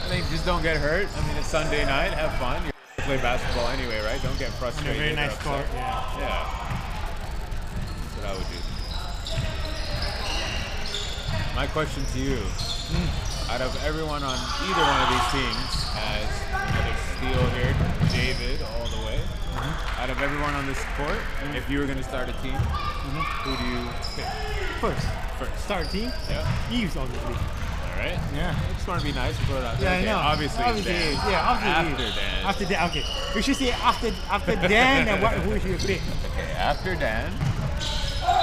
Speaker 4: I think just don't get hurt. I mean, it's Sunday night. Have fun. You're going to play basketball anyway, right? Don't get frustrated.
Speaker 5: Very nice score.
Speaker 4: Yeah. That's what I would do. My question to you, out of everyone on either one of these teams, as another steal here, David all the way, out of everyone on this court, if you were going to start a team, who do you pick?
Speaker 5: First.
Speaker 4: Start
Speaker 5: team?
Speaker 4: Yeah.
Speaker 5: Eves, obviously.
Speaker 4: All right.
Speaker 5: Yeah.
Speaker 4: I just want to be nice and throw it out there.
Speaker 5: Yeah,
Speaker 4: Okay,
Speaker 5: I know.
Speaker 4: Obviously Dan.
Speaker 5: Eves. Yeah,
Speaker 4: After
Speaker 5: Eves.
Speaker 4: Dan.
Speaker 5: After Dan, okay. We should say after Dan and who should you pick?
Speaker 4: Okay, after Dan,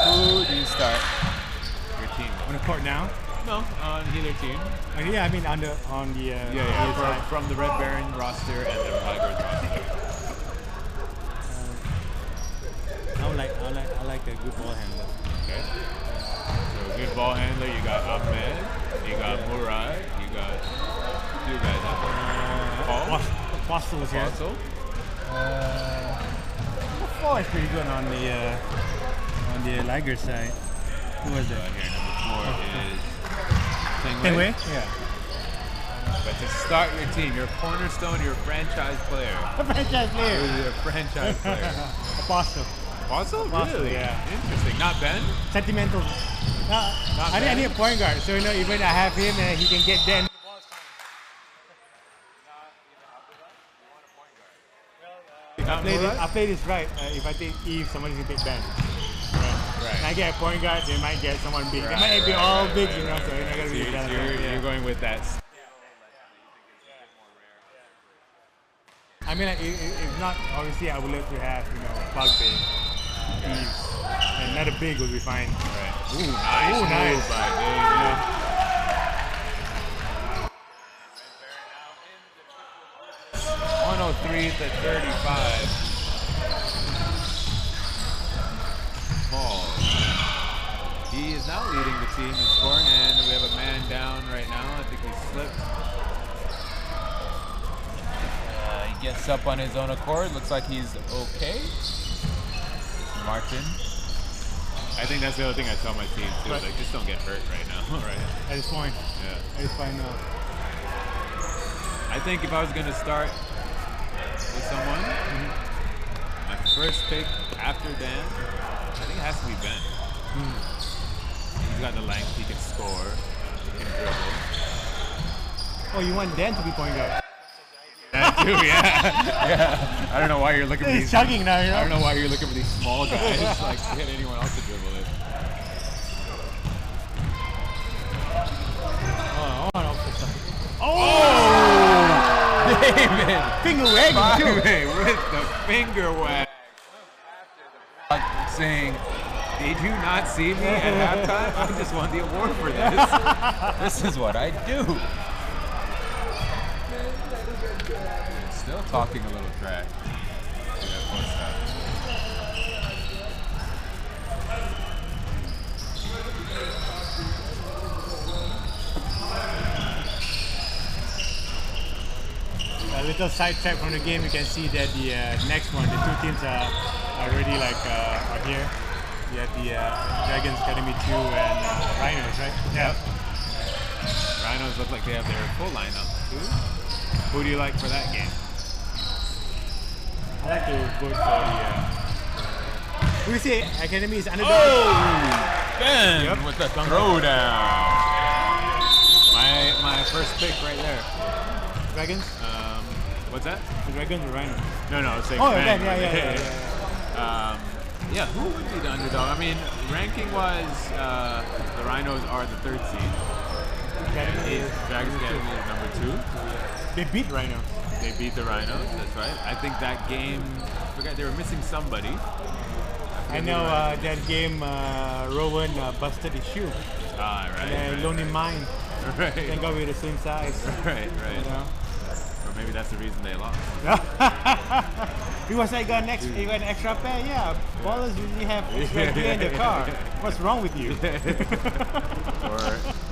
Speaker 4: who do you start your team with?
Speaker 5: On the court now?
Speaker 4: No, on either team.
Speaker 5: Yeah, I mean on the
Speaker 4: Yeah, from the Red Baron roster and the Ligers roster.
Speaker 5: I like a good ball handler.
Speaker 4: Okay. So good ball handler, you got Ahmed, you got Murad, you got two guys out there. Paul?
Speaker 5: Fossil's here.
Speaker 4: Fossil?
Speaker 5: Paul is pretty good on the Ligers side. Who was that?
Speaker 4: Here, number 4 is
Speaker 5: Tingwei?
Speaker 4: Yeah. But to start your team, your cornerstone, your franchise player.
Speaker 5: A franchise player.
Speaker 4: Who's your franchise player?
Speaker 5: Apostle.
Speaker 4: Apostle?
Speaker 5: Apostle,
Speaker 4: Really?
Speaker 5: yeah.
Speaker 4: Interesting. Not Ben?
Speaker 5: Sentimental. I need a point guard, so even I have him and he can get Ben. I play this right. If I take Eve, somebody can take Ben.
Speaker 4: Right.
Speaker 5: And I get a point guard, they might get someone big. They might be all big, so you're not gonna be
Speaker 4: You're going with that.
Speaker 5: I mean, if not, obviously, I would love to have, Plug Bay, Eve, and another big would be fine.
Speaker 4: Right. Ooh,
Speaker 5: nice.
Speaker 4: Move by Dave. 103 to 35. Paul. He is now leading the team in scoring, and we have a man down right now. I think he slipped. He gets up on his own accord. Looks like he's okay. Martin. I think that's the other thing I tell my team too.
Speaker 5: Right.
Speaker 4: Like, just don't get hurt right now. Right.
Speaker 5: At this point.
Speaker 4: Yeah.
Speaker 5: At this point now.
Speaker 4: I think if I was going to start with someone, my first pick after Dan, I think it has to be Ben. He's got the length, he can score, he can dribble.
Speaker 5: Oh, you want Dan to be point guard?
Speaker 4: That too, yeah. I don't know why you're looking for
Speaker 5: He's
Speaker 4: these.
Speaker 5: chugging now,
Speaker 4: I don't know why you're looking for these small guys. Like, get anyone else to dribble it. David!
Speaker 5: Finger wagging too.
Speaker 4: With the finger wag. Saying, did you not see me at halftime? I just won the award for this. This is what I do. Still talking a little trash.
Speaker 5: A little sidetrack from the game, you can see that the next one, the two teams are already are here. You have the Dragons Academy 2 and Rhinos, right?
Speaker 4: Yeah. Rhinos look like they have their full lineup too. Who do you like for that game?
Speaker 5: I like to go for We say Academy is underdog.
Speaker 4: Oh! Ben
Speaker 5: Yep.
Speaker 4: with the throwdown. My first pick right there.
Speaker 5: Dragons?
Speaker 4: What's that?
Speaker 5: The Dragons or Rhinos?
Speaker 4: No, I was saying
Speaker 5: Oh,
Speaker 4: Ben.
Speaker 5: yeah.
Speaker 4: Yeah, who would be the underdog? I mean, ranking-wise, the Rhinos are the 3rd seed. Dragons Academy is number 2.
Speaker 5: They beat Rhinos.
Speaker 4: They beat the Rhinos, that's right. I think that game, I forgot, they were missing somebody.
Speaker 5: I know that game, Rowan busted his shoe.
Speaker 4: Ah, right.
Speaker 5: And I loaned him mine.
Speaker 4: Right.
Speaker 5: Thank God we're the same size.
Speaker 4: Right.
Speaker 5: You know?
Speaker 4: Or maybe that's the reason they lost.
Speaker 5: He was like, you got an extra pair? Yeah, ballers usually have extra gear in the car. What's wrong with you?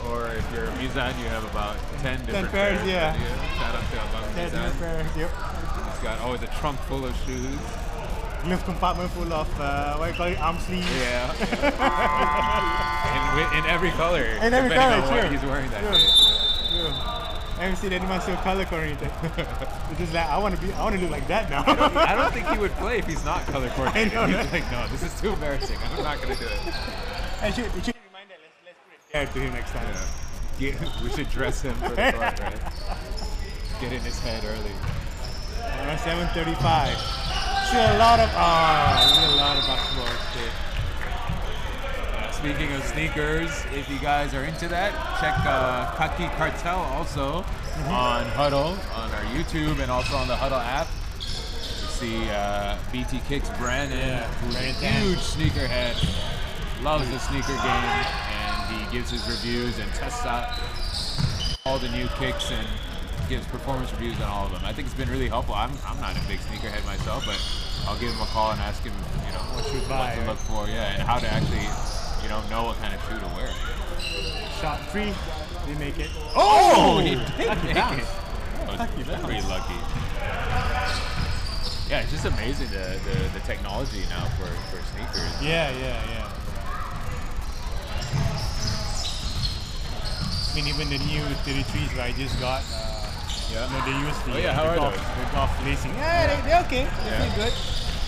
Speaker 4: or if you're a Mizan, you have about 10 different
Speaker 5: pairs, yeah.
Speaker 4: Shout out to Abang
Speaker 5: 10
Speaker 4: Mizan.
Speaker 5: different pairs, yep.
Speaker 4: He's got always a trunk full of shoes.
Speaker 5: Glove compartment full of, what do you call it, arm sleeves.
Speaker 4: Yeah. in every color.
Speaker 5: In every
Speaker 4: depending
Speaker 5: color,
Speaker 4: on
Speaker 5: sure.
Speaker 4: what he's wearing that day.
Speaker 5: Sure. I haven't seen anyone so color coordinated. It's just like I want to look like that now.
Speaker 4: I don't think he would play if he's not color coordinated.
Speaker 5: I know,
Speaker 4: He's
Speaker 5: right?
Speaker 4: like, no, this is too embarrassing. I'm not gonna do it.
Speaker 5: I should remind that. Let's put it there to him next time.
Speaker 4: We should dress him for the court, right? Get in his head early.
Speaker 5: 7:35. Still a lot of basketball.
Speaker 4: Speaking of sneakers, if you guys are into that, check Kaki Cartel also on Huddle, on our YouTube, and also on the Huddle app. You see BT Kicks Brandon, who's a huge sneakerhead, loves the sneaker game, and he gives his reviews and tests out all the new kicks and gives performance reviews on all of them. I think it's been really helpful. I'm not a big sneakerhead myself, but I'll give him a call and ask him, what to look for, and how to actually, know what kind of shoe to wear.
Speaker 5: Shot free, they make it.
Speaker 4: Oh, he did make
Speaker 5: lucky
Speaker 4: it.
Speaker 5: bounce.
Speaker 4: Very lucky. Yeah, it's just amazing the technology now for sneakers.
Speaker 5: Yeah. I mean, even the new 33s that I just got, they use the,
Speaker 4: how are
Speaker 5: golf,
Speaker 4: those?
Speaker 5: the golf lacing. Yeah, they're okay. They're pretty good.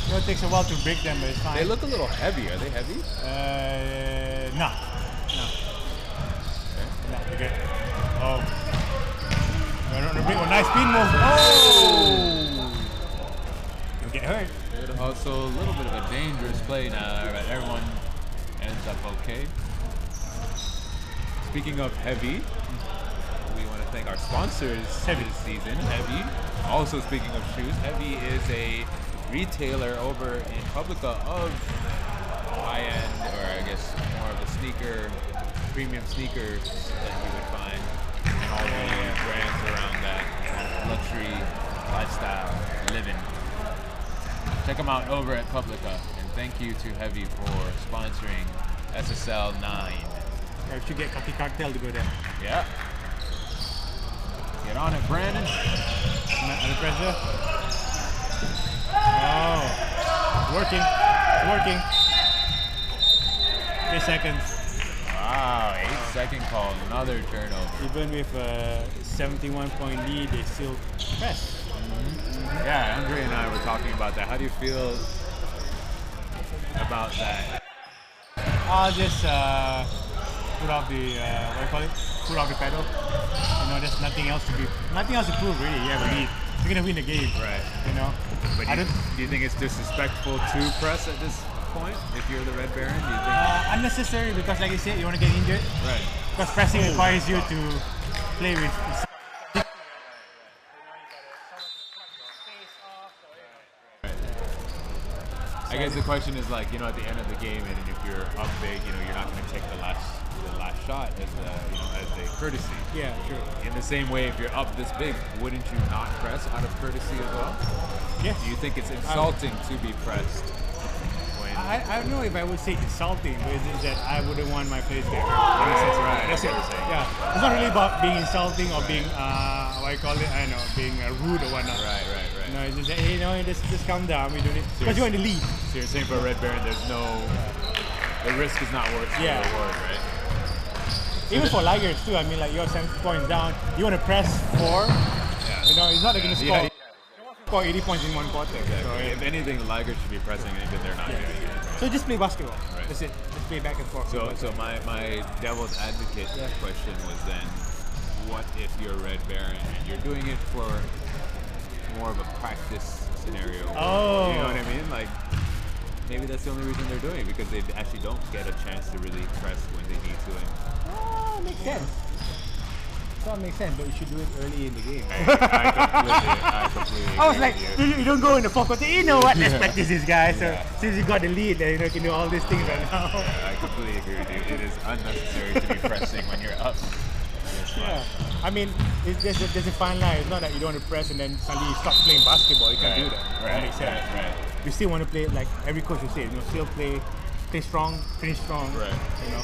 Speaker 5: It takes a while to break them, but it's fine.
Speaker 4: They look a little heavy. Are they heavy?
Speaker 5: No. No, they're good. Oh. Nice speed move. Oh! You'll get hurt.
Speaker 4: Good hustle. A little bit of a dangerous play now, but everyone ends up okay. Speaking of heavy, we want to thank our sponsors this season, Heavy. Also speaking of shoes, Heavy is a retailer over in Publica of high-end, or I guess more of the sneaker, premium sneakers that you would find in all the brands around that luxury lifestyle living. Check them out over at Publica, and thank you to Heavy for sponsoring SSL 9.
Speaker 5: I should get Kaki Cartel to go there.
Speaker 4: Yeah. Get on it, Brandon.
Speaker 5: Under pressure. Oh, working. 3 seconds.
Speaker 4: Wow, 8-second call, another turnover.
Speaker 5: Even with a 71-point lead, they still press.
Speaker 4: Yeah, Andre and I were talking about that. How do you feel about that?
Speaker 5: I'll just put off the put off the pedal. There's nothing else to prove really. You have a lead. You're gonna win the game,
Speaker 4: Right. But do you think it's disrespectful to press at this point? If you're the Red Baron, do you think?
Speaker 5: Unnecessary, because like I said, you want to get injured.
Speaker 4: Right.
Speaker 5: Because pressing requires you to play with.
Speaker 4: I guess the question is at the end of the game, and if you're up big, you're not going to take the last shot as a courtesy.
Speaker 5: Yeah, true.
Speaker 4: In the same way, if you're up this big, wouldn't you not press out of courtesy as well?
Speaker 5: Yes.
Speaker 4: Do you think it's insulting to be pressed?
Speaker 5: I don't know if I would say insulting, but it's just that I wouldn't want my place there.
Speaker 4: Right.
Speaker 5: That's it. Yeah. It's not really about being insulting or being being rude or whatnot.
Speaker 4: Right.
Speaker 5: No, it's just that, just calm down. We do it because you're in the lead.
Speaker 4: So you're saying for Red Baron, the risk is not worth the reward, right?
Speaker 5: Even for Ligers too. I mean, you're 7 points down. You want to press 4.
Speaker 4: Yeah.
Speaker 5: It's not going to score. Score 80 points in one quarter.
Speaker 4: Exactly.
Speaker 5: So,
Speaker 4: if anything, the Ligers should be pressing anything they're not doing.
Speaker 5: So just play basketball.
Speaker 4: Right.
Speaker 5: That's it. Just play back and forth.
Speaker 4: So my devil's advocate question was then, what if you're Red Baron and you're doing it for more of a practice scenario?
Speaker 5: Oh.
Speaker 4: You know what I mean? Like, maybe that's the only reason they're doing it, because they actually don't get a chance to really press when they need to. And
Speaker 5: Makes sense. That makes sense, but you should do it early in the game.
Speaker 4: I completely
Speaker 5: I was
Speaker 4: agree
Speaker 5: like,
Speaker 4: with you.
Speaker 5: you don't go in the fourth quarter. You know what? Let's practice this, guys. So since you got the lead, you know, you can do all these things right now.
Speaker 4: I completely agree with you. It is unnecessary to be pressing when you're up.
Speaker 5: Yeah. I mean, there's a fine line. It's not that you don't want to press and then suddenly you stop playing basketball. You can't do that. That makes sense.
Speaker 4: Right.
Speaker 5: You still want to play, like every coach will say, you know, still play strong, finish strong.
Speaker 4: Right.
Speaker 5: You know.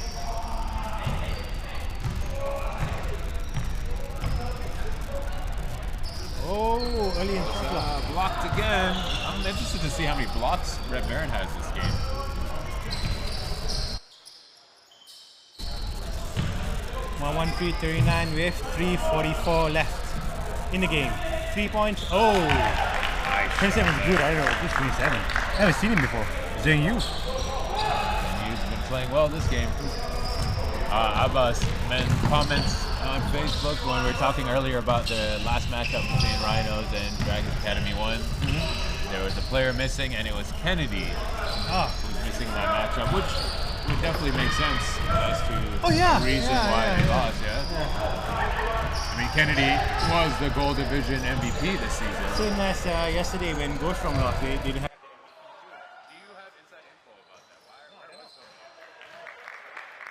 Speaker 5: Oh, early in
Speaker 4: Blocked again. I'm interested to see how many blocks Red Baron has this game.
Speaker 5: One 1-3-39 with 3:44 left in the game. 3 points. Oh, 27 is good. I don't know. Just 27. I haven't seen him before. Zheng Yu.
Speaker 4: He's been playing well this game. Abbas, comments on Facebook when we were talking earlier about the last matchup between Rhinos and Dragons Academy 1. There was a player missing, and it was Kennedy who was missing in that matchup, which would definitely make sense as to the reason why they lost. I mean, Kennedy was the Gold Division MVP this season.
Speaker 5: Same as yesterday when Ghostrong lost, they didn't have.
Speaker 4: Do you have inside info about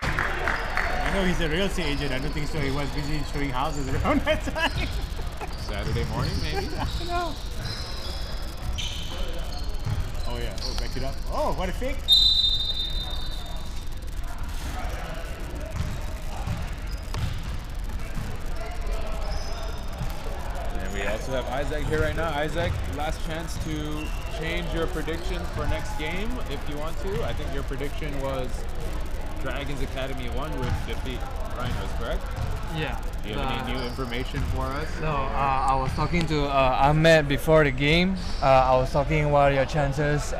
Speaker 4: that?
Speaker 5: I know he's a real estate agent. I don't think so. He was busy showing houses around that time.
Speaker 4: Saturday morning, maybe?
Speaker 5: I don't know. Oh yeah. Oh, back it up. Oh, what a fake.
Speaker 4: We also have Isaac here right now. Isaac, last chance to change your prediction for next game if you want to. I think your prediction was Dragons Academy 1 would defeat Rhinos, correct?
Speaker 3: Yeah.
Speaker 4: Do you have any new information for us?
Speaker 3: No, I was talking to Ahmed before the game. I was talking what are your chances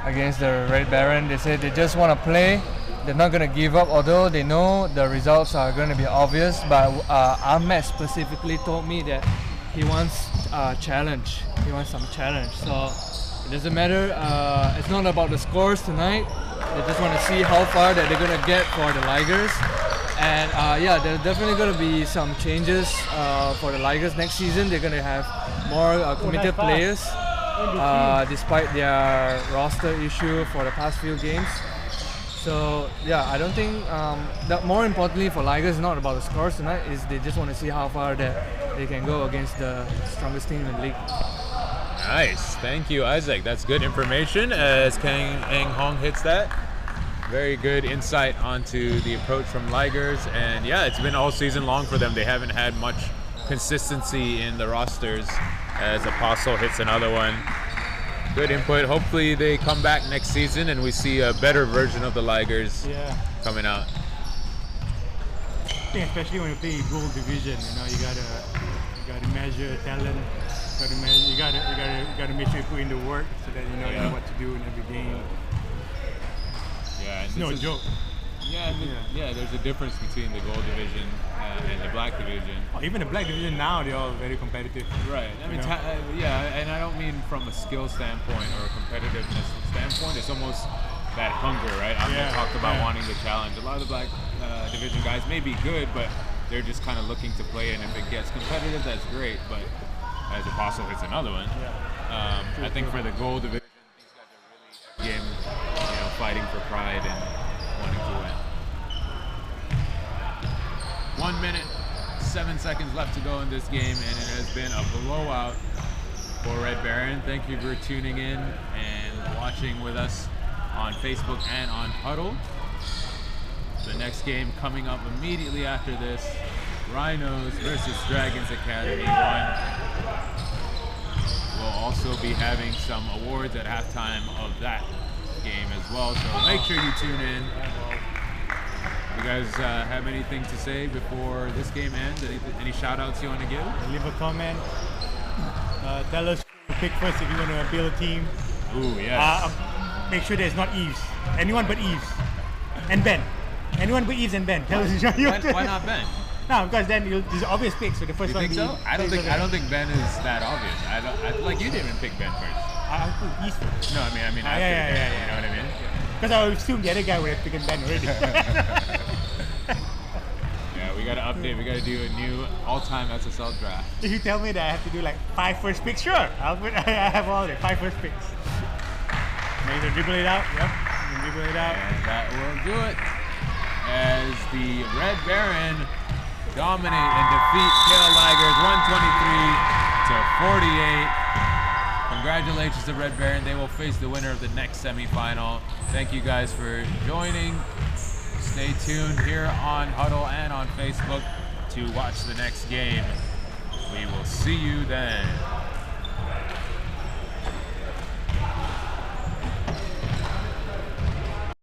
Speaker 3: against the Red Baron. They said they just want to play. They're not going to give up, although they know the results are going to be obvious. But Ahmed specifically told me that he wants a challenge. He wants some challenge. So it doesn't matter. It's not about the scores tonight. They just want to see how far that they're going to get for the Ligers. And yeah, there's definitely going to be some changes for the Ligers next season. They're going to have more committed players, despite their roster issue for the past few games. So yeah, I don't think that more importantly for Ligers is not about the scores tonight. Is they just want to see how far that they can go against the strongest team in the league.
Speaker 4: Nice, thank you, Isaac. That's good information as Kang Eng Hong hits that. Very good insight onto the approach from Ligers, and yeah, it's been all season long for them. They haven't had much consistency in the rosters as Apostle hits another one. Good input. Hopefully they come back next season and we see a better version of the Ligers coming out.
Speaker 5: I think especially when you play Gold Division, you know, you gotta measure talent. You gotta make sure you put in the work so that you know what to do in every game.
Speaker 4: Yeah,
Speaker 5: it's no joke.
Speaker 4: Yeah, there's a difference between the Gold Division and the Black Division.
Speaker 5: Oh, even the Black Division now, they're all very competitive.
Speaker 4: Right. I mean, and I don't mean from a skill standpoint or a competitiveness standpoint. It's almost that hunger, right? I talked about wanting the challenge. A lot of the Black Division guys may be good, but they're just kind of looking to play, and if it gets competitive, that's great. But as Apostle hits another one, I think for the Gold Division, these guys are really game, fighting for pride and wanting to win. 1 minute, 7 seconds left to go in this game, and it has been a blowout for Red Baron. Thank you for tuning in and watching with us on Facebook and on Huddle. The next game coming up immediately after this, Rhinos versus Dragons Academy 1. We'll also be having some awards at halftime of that game as well, so make sure you tune in. You guys have anything to say before this game ends? Any shout outs you want to give?
Speaker 5: Leave a comment. Tell us who to pick first if you want to build a team.
Speaker 4: Ooh, yes.
Speaker 5: make sure there's not Eves. Anyone but Eves. And Ben. Anyone but Eves and Ben. Tell us
Speaker 4: Why not Ben?
Speaker 5: No, because then there's obvious picks. So the first
Speaker 4: You
Speaker 5: one.
Speaker 4: think so? I don't think Ben is that obvious. I feel like you didn't pick Ben first.
Speaker 5: I put Eves first.
Speaker 4: No, I mean after
Speaker 5: yeah,
Speaker 4: Ben.
Speaker 5: yeah.
Speaker 4: You know what I mean?
Speaker 5: Because I would assume the other guy would have picked Ben already.
Speaker 4: Yeah, we gotta update. We gotta do a new all-time SSL draft.
Speaker 5: If you tell me that I have to do like 5 first picks, sure. I have all the 5 first picks. Maybe to dribble it out. Yep. Dribble it out.
Speaker 4: And that will do it. As the Red Baron dominate and defeat KL Ligers 123-48. Congratulations to Red Baron. They will face the winner of the next semifinal. Thank you guys for joining. Stay tuned here on Huddle and on Facebook to watch the next game. We will see you then.